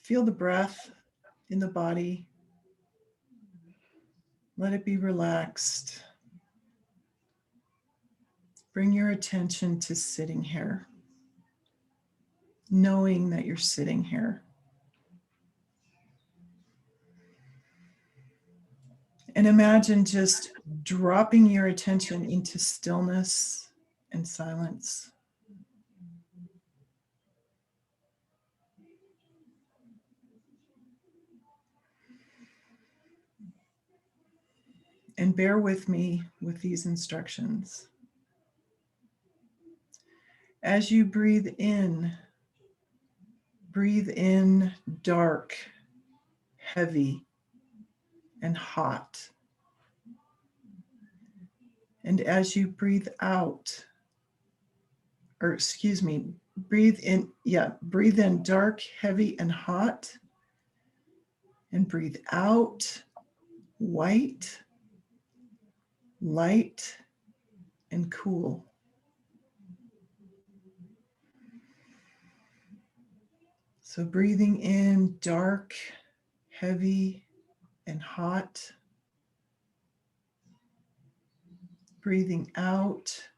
Feel the breath in the body. Let it be relaxed. Bring your attention to sitting here, knowing that you're sitting here. And imagine just dropping your attention into stillness and silence. And bear with me with these instructions. As you breathe in dark, heavy, and hot. And as you breathe out, breathe in dark, heavy, and hot. And breathe out white, light, and cool. So breathing in dark, heavy, and hot. Breathing out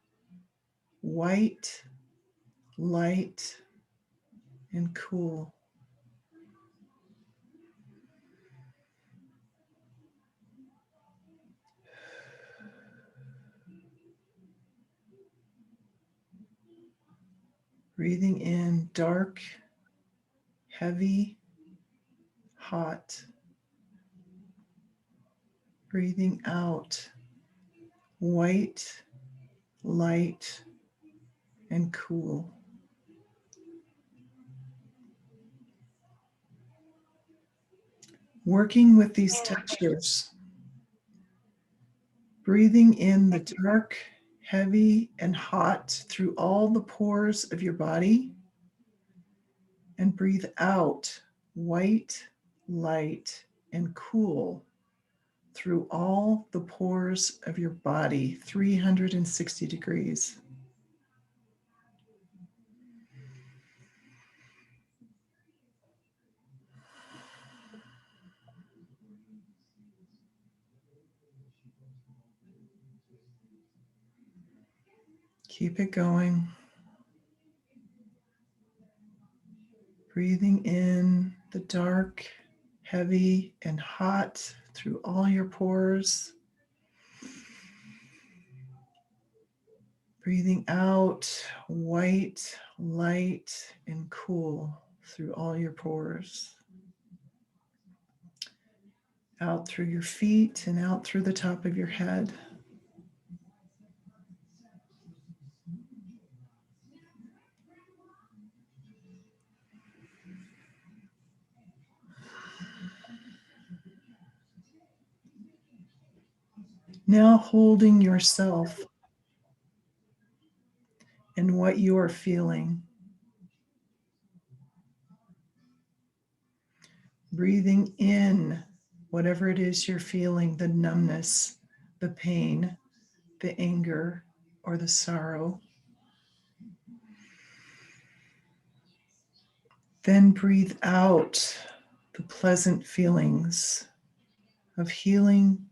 white, light, and cool. Breathing in dark, heavy, hot. Breathing out white, light, and cool. Working with these textures. Breathing in the dark, heavy, and hot through all the pores of your body. And breathe out white, light, and cool through all the pores of your body, 360 degrees. Keep it going. Breathing in the dark, heavy, and hot through all your pores. Breathing out white, light, and cool through all your pores, out through your feet and out through the top of your head. Now holding yourself and what you are feeling. Breathing in whatever it is you're feeling, the numbness, the pain, the anger, or the sorrow. Then breathe out the pleasant feelings of healing,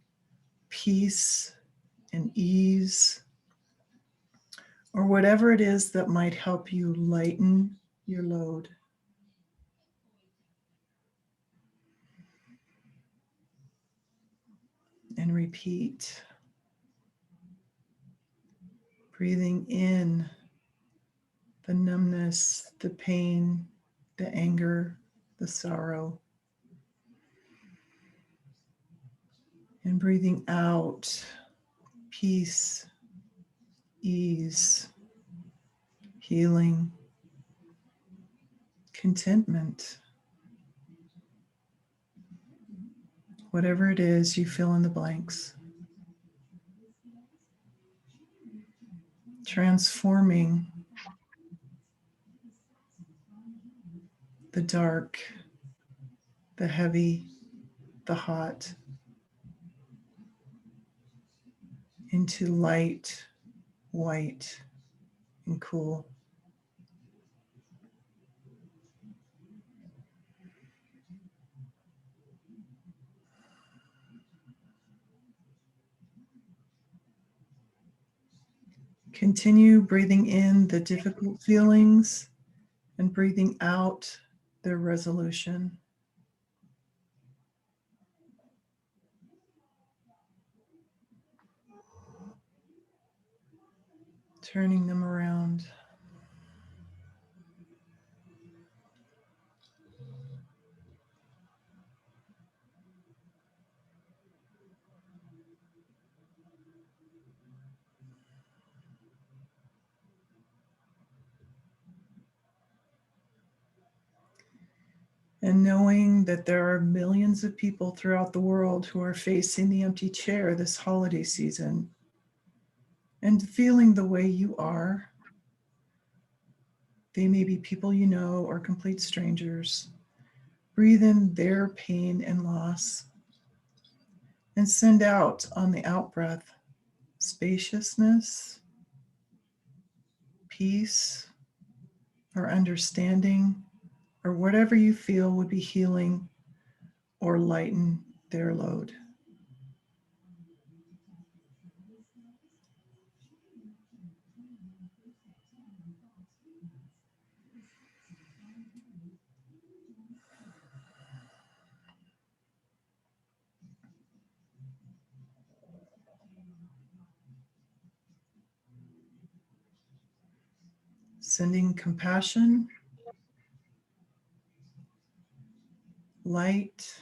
peace, and ease, or whatever it is that might help you lighten your load. And repeat. Breathing in the numbness, the pain, the anger, the sorrow. And breathing out peace, ease, healing, contentment. Whatever it is, you fill in the blanks. Transforming the dark, the heavy, the hot into light, white, and cool. Continue breathing in the difficult feelings and breathing out their resolution. Turning them around. And knowing that there are millions of people throughout the world who are facing the empty chair this holiday season and feeling the way you are. They may be people you know or complete strangers. Breathe in their pain and loss and send out on the out breath spaciousness, peace, or understanding, or whatever you feel would be healing or lighten their load. Sending compassion, light,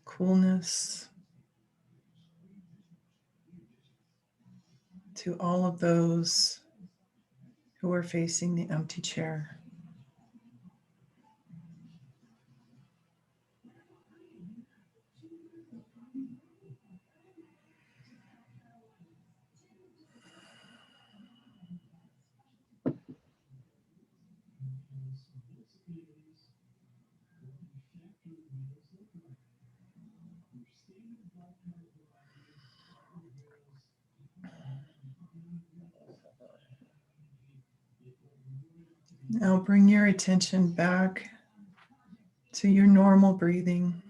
coolness to all of those who are facing the empty chair. Now bring your attention back to your normal breathing.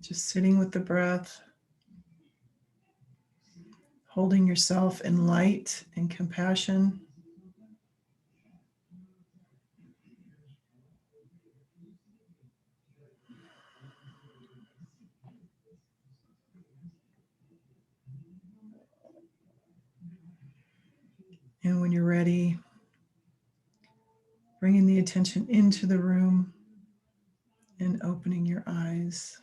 Just sitting with the breath, holding yourself in light and compassion. when you're ready, bringing the attention into the room and opening your eyes.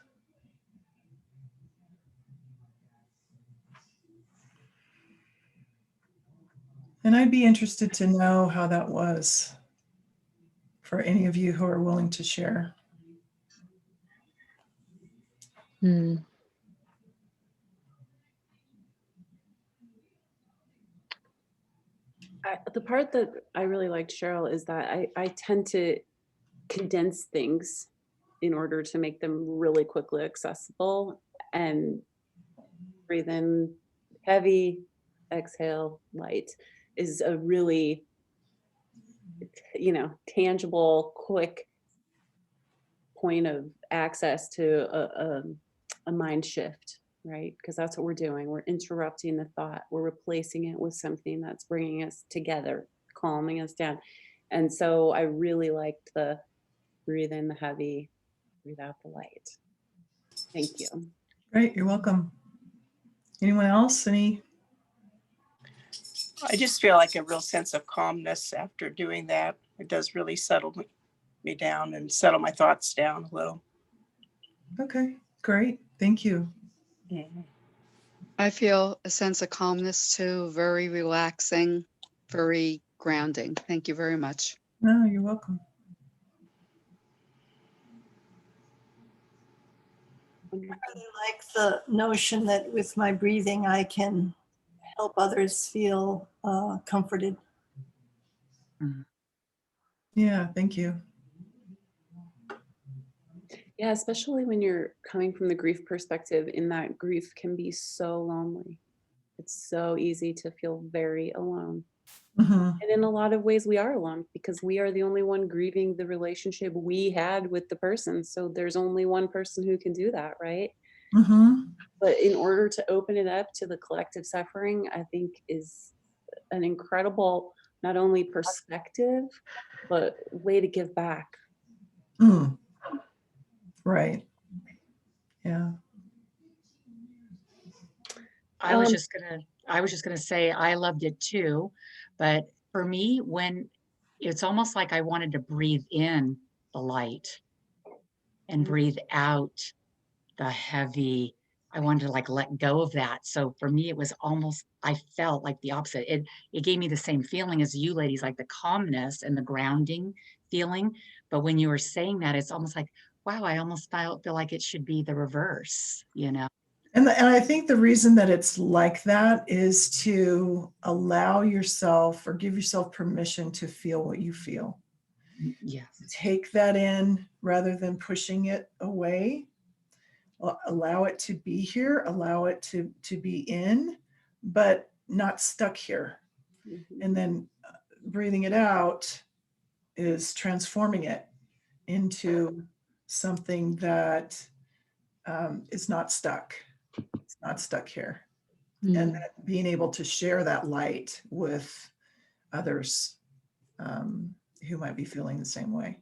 And I'd be interested to know how that was for any of you who are willing to share. Mm. The part that I really liked, Cheryl, is that I tend to condense things in order to make them really quickly accessible, and breathe in heavy, exhale light is a really, tangible, quick point of access to a mind shift, right? Because that's what we're doing. We're interrupting the thought. We're replacing it with something that's bringing us together, calming us down. And so I really liked the breathe in the heavy, breathe out the light. Thank you. Great, you're welcome. Anyone else? Any? I just feel like a real sense of calmness after doing that. It does really settle me down and settle my thoughts down a little. Okay, great. Thank you. Mhm. I feel a sense of calmness too, very relaxing, very grounding. Thank you very much. No, you're welcome. I really like the notion that with my breathing, I can help others feel comforted. Yeah, thank you. Yeah, especially when you're coming from the grief perspective, in that grief can be so lonely. It's so easy to feel very alone. Mhm. And in a lot of ways, we are alone because we are the only one grieving the relationship we had with the person. So there's only one person who can do that, right? Mhm. But in order to open it up to the collective suffering, I think is an incredible, not only perspective, but way to give back. Mm. Right. Yeah. I was Um, just gonna say I loved it too, but for me, when it's almost like I wanted to breathe in the light and breathe out the heavy. I wanted to like let go of that. So for me, it was almost, I felt like the opposite. It gave me the same feeling as you ladies, like the calmness and the grounding feeling. But when you were saying that, it's almost like, wow, I almost feel like it should be the reverse, you know? And I think the reason that it's like that is to allow yourself or give yourself permission to feel what you feel. Yes. Take that in rather than pushing it away. Allow it to be here, allow it to be in, but not stuck here. And then breathing it out is transforming it into something that is not stuck. It's not stuck here. And then being able to share that light with others who might be feeling the same way.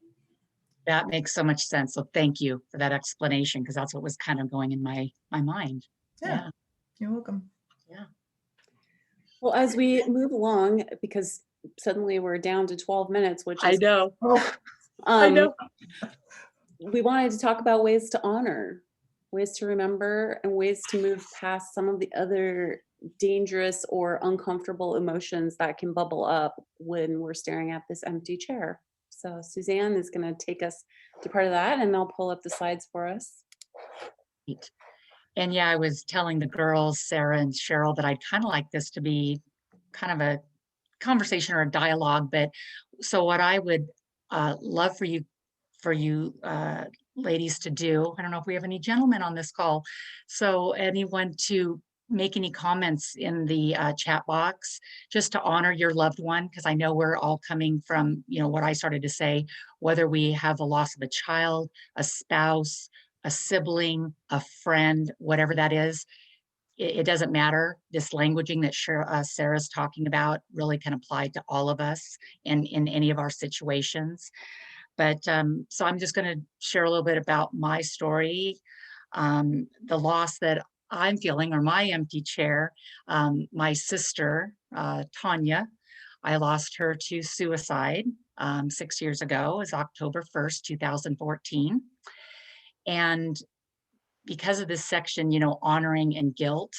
That makes so much sense. So thank you for that explanation, because that's what was kind of going in my mind. Yeah, you're welcome. Yeah. Well, as we move along, because suddenly we're down to 12 minutes, which is, know. Oh, I know. we wanted to talk about ways to honor, ways to remember, and ways to move past some of the other dangerous or uncomfortable emotions that can bubble up when we're staring at this empty chair. So Suzanne is going to take us to part of that, and I'll pull up the slides for us. And yeah, I was telling the girls, Sarah and Cheryl, that I'd kind of like this to be kind of a conversation or a dialogue. But so what I would love for you ladies to do, I don't know if we have any gentlemen on this call. So anyone to make any comments in the chat box, just to honor your loved one, because I know we're all coming from, what I started to say, whether we have the loss of a child, a spouse, a sibling, a friend, whatever that is, it doesn't matter. This languaging that Sarah's talking about really can apply to all of us in any of our situations. But so I'm just going to share a little bit about my story, the loss that I'm feeling, or my empty chair. My sister, Tanya, I lost her to suicide 6 years ago. It was October 1st, 2014. And because of this section, you know, honoring and guilt,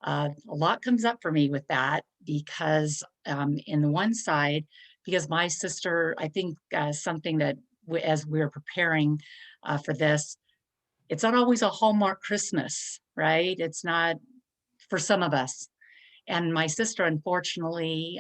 a lot comes up for me with that because in the one side, because my sister, I think something that as we were preparing for this, it's not always a Hallmark Christmas, right? It's not for some of us. And my sister, unfortunately,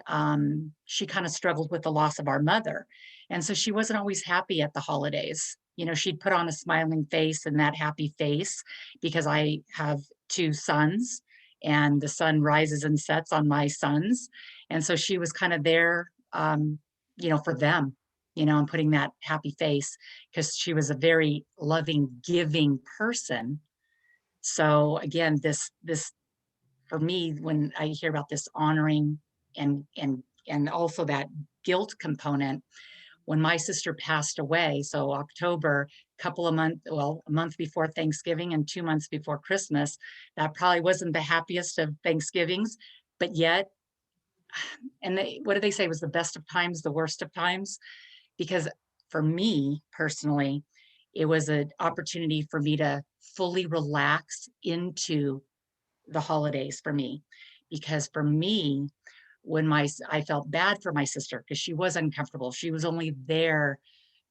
she kind of struggled with the loss of our mother. And so she wasn't always happy at the holidays. You know, she'd put on a smiling face and that happy face because I have two sons and the sun rises and sets on my sons. And so she was kind of there, you know, for them, you know, and putting that happy face because she was a very loving, giving person. So again, this for me, when I hear about this honoring and also that guilt component, when my sister passed away, so October, a month before Thanksgiving and 2 months before Christmas, that probably wasn't the happiest of Thanksgivings, but yet, and what do they say was the best of times, the worst of times? Because for me personally, it was an opportunity for me to fully relax into the holidays for me. Because for me, when I felt bad for my sister because she was uncomfortable. She was only there,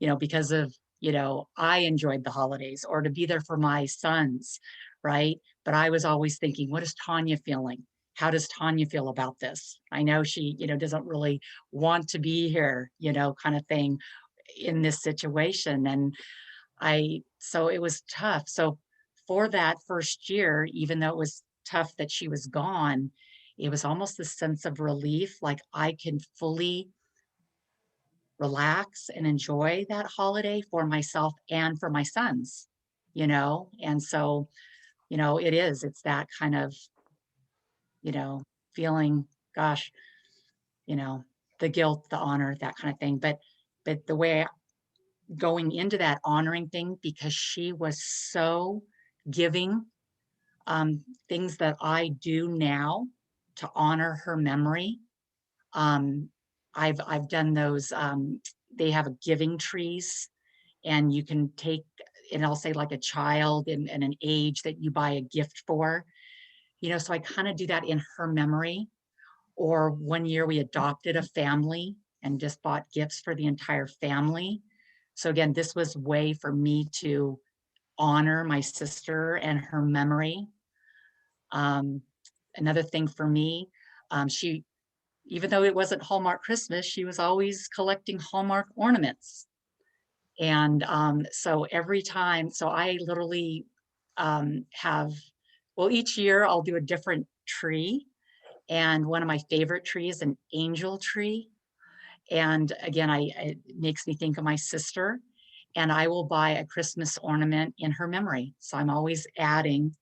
you know, because of, you know, I enjoyed the holidays or to be there for my sons, right? But I was always thinking, what is Tanya feeling? How does Tanya feel about this? I know she, you know, doesn't really want to be here, you know, kind of thing in this situation. And so it was tough. So for that first year, even though it was tough that she was gone, it was almost a sense of relief, like I can fully relax and enjoy that holiday for myself and for my sons, you know? And so, you know, it's that kind of, you know, feeling, gosh, you know, the guilt, the honor, that kind of thing. But the way going into that honoring thing, because she was so giving, things that I do now to honor her memory. Um, I've done those. They have a giving trees, and you can take, and I'll say like a child and an age that you buy a gift for. You know, so I kind of do that in her memory. Or one year we adopted a family and just bought gifts for the entire family. So again, this was a way for me to honor my sister and her memory. Um, Another thing for me, she, even though it wasn't Hallmark Christmas, she was always collecting Hallmark ornaments. And so every time, so I literally have, well, each year I'll do a different tree. And one of my favorite trees, an angel tree. And again, it makes me think of my sister. And I will buy a Christmas ornament in her memory. So I'm always adding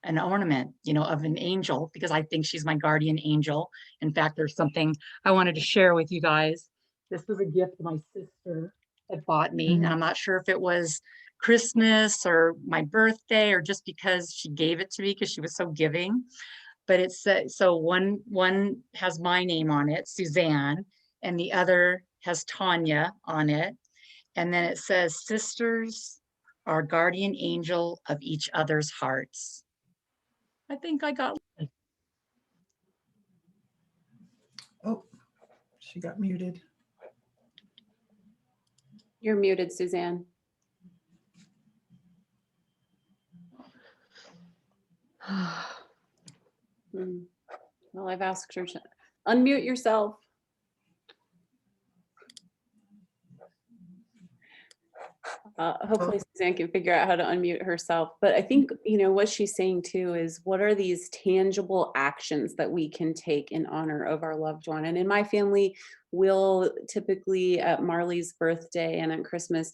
an ornament, you know, of an angel because I think she's my guardian angel. In fact, there's something I wanted to share with you guys. This was a gift my sister had bought me, and I'm not sure if it was Christmas or my birthday or just because she gave it to me because she was so giving. But it's so one has my name on it, Suzanne, and the other has Tanya on it. And then it says, sisters are guardian angel of each other's hearts. I think I got. Oh, she got muted. You're muted, Suzanne. Well, I've asked her to unmute yourself. Hopefully Suzanne can figure out how to unmute herself. But I think, you know, what she's saying too is what are these tangible actions that we can take in honor of our loved one? And in my family, we'll typically at Marley's birthday and at Christmas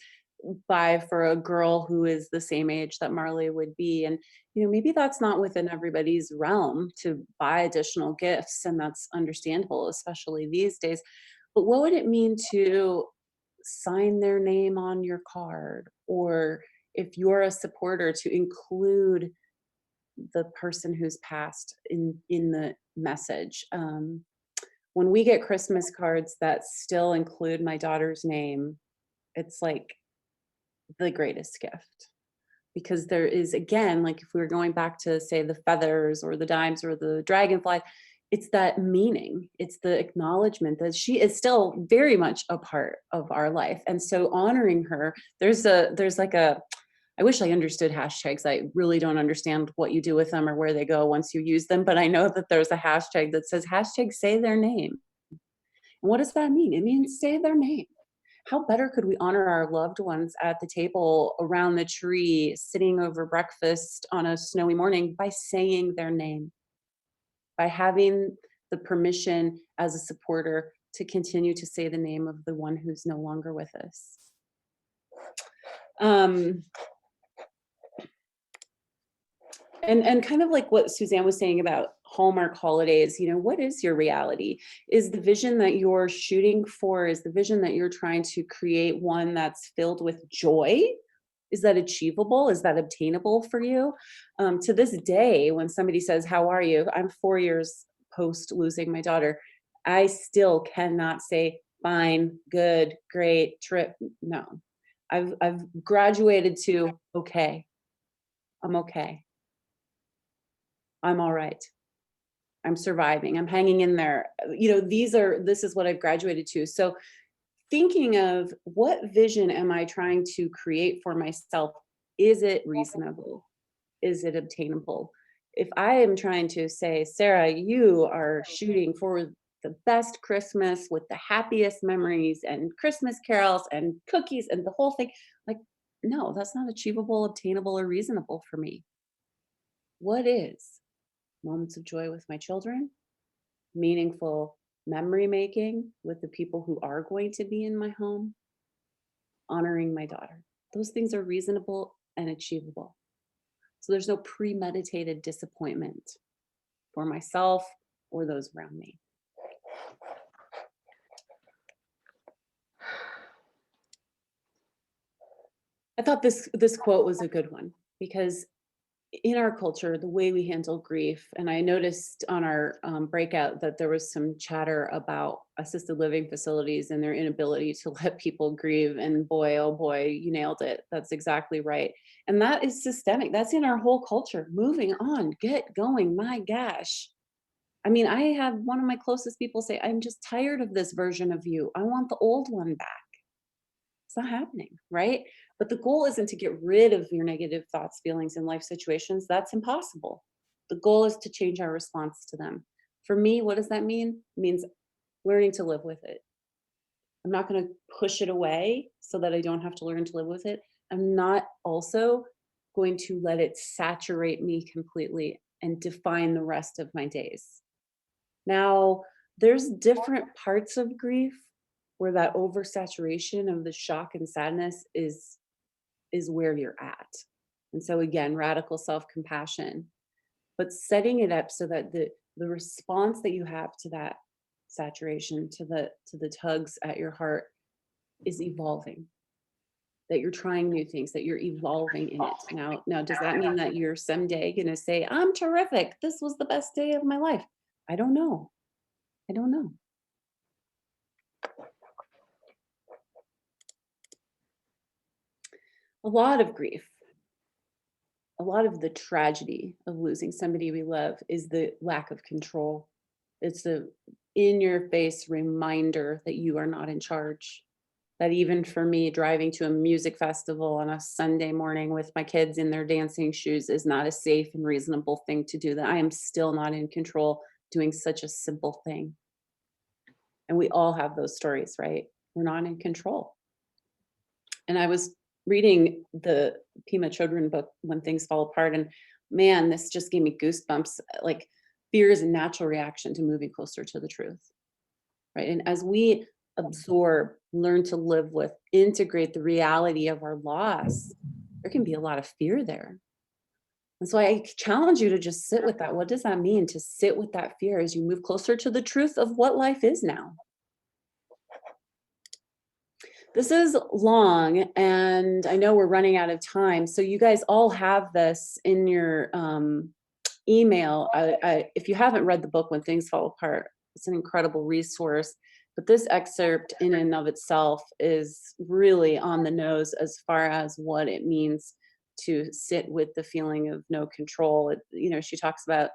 buy for a girl who is the same age that Marley would be. And, you know, maybe that's not within everybody's realm to buy additional gifts, and that's understandable, especially these days. But what would it mean to sign their name on your card, or if you're a supporter, to include the person who's passed in the message? when we get Christmas cards that still include my daughter's name, it's like the greatest gift. Because there is, again, like if we were going back to say the feathers or the dimes or the dragonfly, it's that meaning, it's the acknowledgement that she is still very much a part of our life. And so honoring her, there's like a, I wish I understood hashtags. I really don't understand what you do with them or where they go once you use them, but I know that there's a hashtag that says hashtag say their name. And what does that mean? It means say their name. How better could we honor our loved ones at the table, around the tree, sitting over breakfast on a snowy morning by saying their name, by having the permission as a supporter to continue to say the name of the one who's no longer with us. And kind of like what Suzanne was saying about Hallmark holidays, you know, what is your reality? Is the vision that you're shooting for, is the vision that you're trying to create one that's filled with joy? Is that achievable? Is that obtainable for you? To this day, when somebody says, how are you? I'm 4 years post losing my daughter. I still cannot say fine, good, great, trip. No, I've graduated to okay. I'm okay. I'm all right. I'm surviving. I'm hanging in there. You know, this is what I've graduated to. So thinking of what vision am I trying to create for myself? Is it reasonable? Is it obtainable? If I am trying to say, Sarah, you are shooting for the best Christmas with the happiest memories and Christmas carols and cookies and the whole thing, like, no, that's not achievable, obtainable, or reasonable for me. What is? Moments of joy with my children, meaningful memory making with the people who are going to be in my home, honoring my daughter. Those things are reasonable and achievable. So there's no premeditated disappointment for myself or those around me. I thought this quote was a good one because in our culture, the way we handle grief, and I noticed on our breakout that there was some chatter about assisted living facilities and their inability to let people grieve. And boy, oh boy, you nailed it. That's exactly right. And that is systemic. That's in our whole culture. Moving on, get going. My gosh. I mean, I have one of my closest people say, I'm just tired of this version of you. I want the old one back. It's not happening, right? But the goal isn't to get rid of your negative thoughts, feelings, and life situations. That's impossible. The goal is to change our response to them. For me, what does that mean? It means learning to live with it. I'm not going to push it away so that I don't have to learn to live with it. I'm not also going to let it saturate me completely and define the rest of my days. Now, there's different parts of grief where that oversaturation of the shock and sadness is where you're at. And so again, radical self-compassion, but setting it up so that the response that you have to that saturation, to the tugs at your heart is evolving, that you're trying new things, that you're evolving in it. Now, does that mean that you're someday going to say, I'm terrific, this was the best day of my life? I don't know. A lot of grief, a lot of the tragedy of losing somebody we love is the lack of control. It's the in your face reminder that you are not in charge. That even for me, driving to a music festival on a Sunday morning with my kids in their dancing shoes is not a safe and reasonable thing to do, that I am still not in control doing such a simple thing. And we all have those stories, right? We're not in control. And I was reading the Pima Chodron book, When Things Fall Apart, and man, this just gave me goosebumps. Like, fear is a natural reaction to moving closer to the truth, right? And as we absorb, learn to live with, integrate the reality of our loss, there can be a lot of fear there. And so I challenge you to just sit with that. What does that mean to sit with that fear as you move closer to the truth of what life is now? This is long, and I know we're running out of time. So you guys all have this in your email. If you haven't read the book, When Things Fall Apart, It's an incredible resource. But this excerpt in and of itself is really on the nose as far as what it means to sit with the feeling of no control. She talks about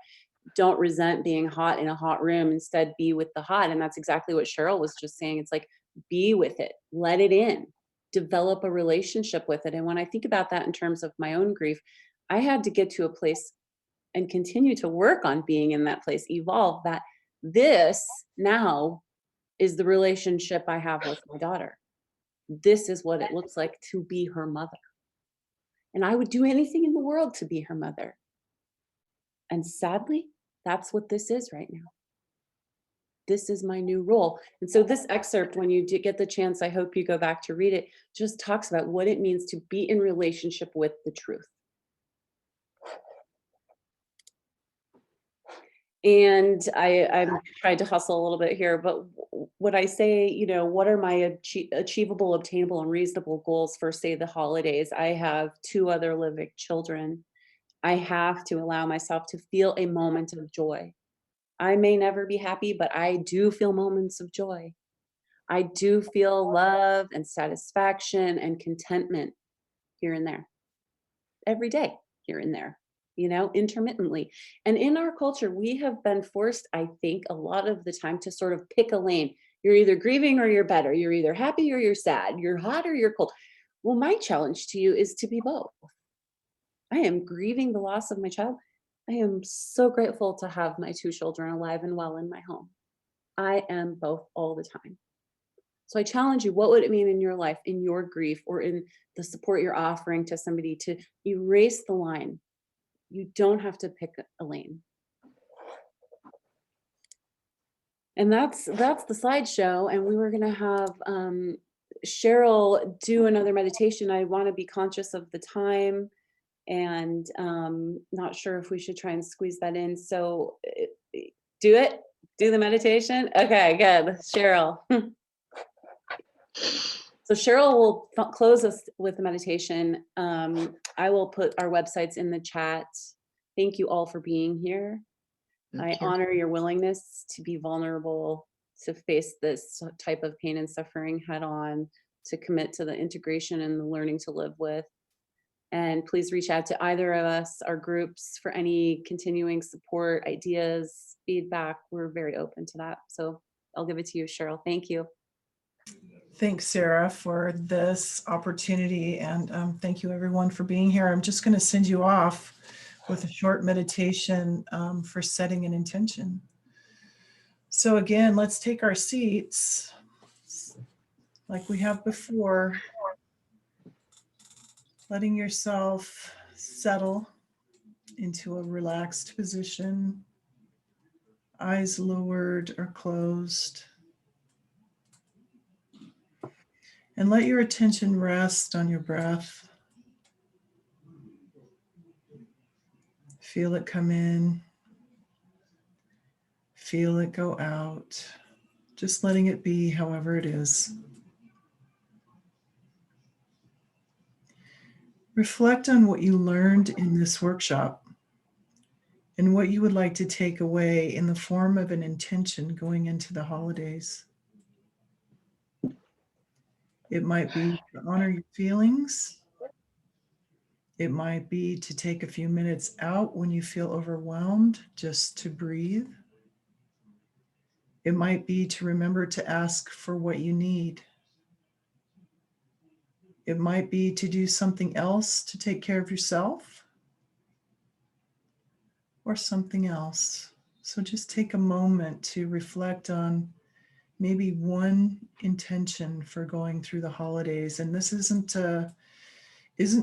don't resent being hot in a hot room, instead be with the hot. And that's exactly what Cheryl was just saying. It's like, be with it, let it in, develop a relationship with it. And when I think about that in terms of my own grief, I had to get to a place and continue to work on being in that place, evolve that this now is the relationship I have with my daughter. This is what it looks like to be her mother. And I would do anything in the world to be her mother. And sadly, that's what this is right now. This is my new role. And so this excerpt, when you get the chance, I hope you go back to read it, just talks about what it means to be in relationship with the truth. And I've tried to hustle a little bit here, but would I say, what are my achievable, obtainable, and reasonable goals for, say, the holidays? I have 2 other living children. I have to allow myself to feel a moment of joy. I may never be happy, but I do feel moments of joy. I do feel love and satisfaction and contentment here and there. Every day, here and there, intermittently. And in our culture, we have been forced, I think, a lot of the time to sort of pick a lane. You're either grieving or you're better. You're either happy or you're sad. You're hot or you're cold. Well, my challenge to you is to be both. I am grieving the loss of my child. I am so grateful to have my 2 children alive and well in my home. I am both all the time. So I challenge you, what would it mean in your life, in your grief, or in the support you're offering to somebody, to erase the line? You don't have to pick a lane. And that's the slideshow. And we were going to have Cheryl do another meditation. I want to be conscious of the time, and not sure if we should try and squeeze that in. So do the meditation. Okay, good. Cheryl. So Cheryl will close us with the meditation. I will put our websites in the chat. Thank you all for being here. I honor your willingness to be vulnerable, to face this type of pain and suffering head on, to commit to the integration and the learning to live with. And please reach out to either of us, our groups, for any continuing support, ideas, feedback. We're very open to that. So I'll give it to you, Cheryl. Thank you. Thanks, Sarah, for this opportunity. And thank you, everyone, for being here. I'm just going to send you off with a short meditation for setting an intention. So again, let's take our seats like we have before, letting yourself settle into a relaxed position, eyes lowered or closed. And let your attention rest on your breath. Feel it come in. Feel it go out. Just letting it be however it is. Reflect on what you learned in this workshop and what you would like to take away in the form of an intention going into the holidays. It might be to honor your feelings. It might be to take a few minutes out when you feel overwhelmed, just to breathe. It might be to remember to ask for what you need. It might be to do something else to take care of yourself, or something else. So just take a moment to reflect on maybe one intention for going through the holidays. And this isn't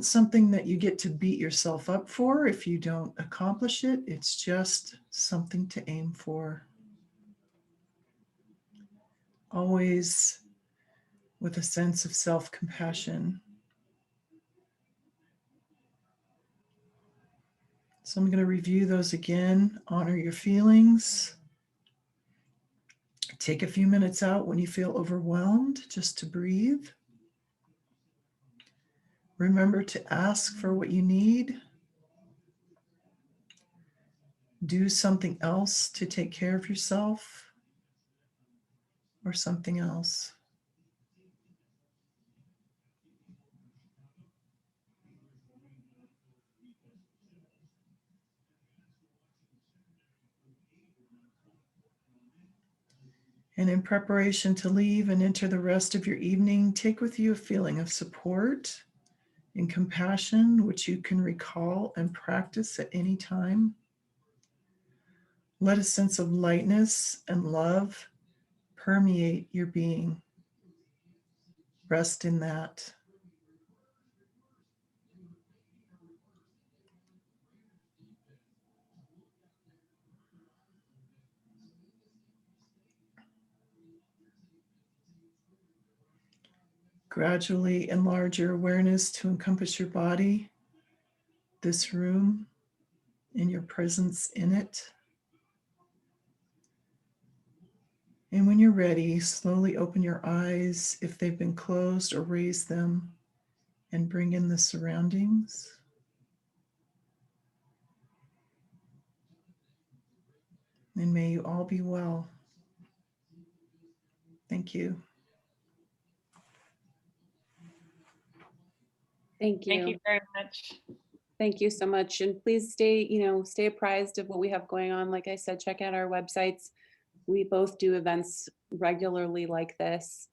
something that you get to beat yourself up for if you don't accomplish it. It's just something to aim for. Always with a sense of self-compassion. So I'm going to review those again. Honor your feelings. Take a few minutes out when you feel overwhelmed, just to breathe. Remember to ask for what you need. Do something else to take care of yourself. or something else. And in preparation to leave and enter the rest of your evening, take with you a feeling of support and compassion, which you can recall and practice at any time. Let a sense of lightness and love permeate your being. Rest in that. Gradually enlarge your awareness to encompass your body, this room, and your presence in it. And when you're ready, slowly open your eyes if they've been closed, or raise them and bring in the surroundings. And may you all be well. Thank you. Thank Thank you. you very much. Thank you so much. And please stay apprised of what we have going on. Like I said, check out our websites. We both do events regularly like this.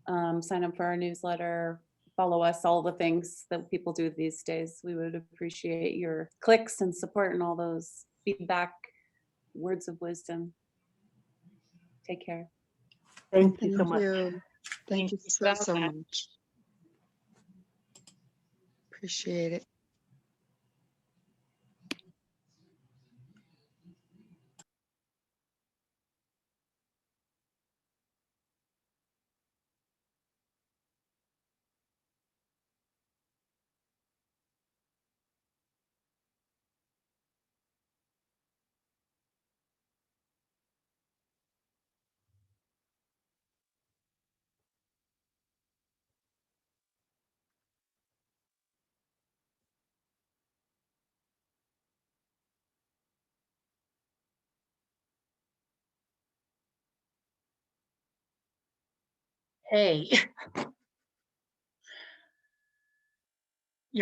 Sign up for our newsletter, follow us, all the things that people do these days. We would appreciate your clicks and support and all those feedback, words of wisdom. Take care. Thank you Thank so much. you. Thank you so, so so much. much. Appreciate it. Hey,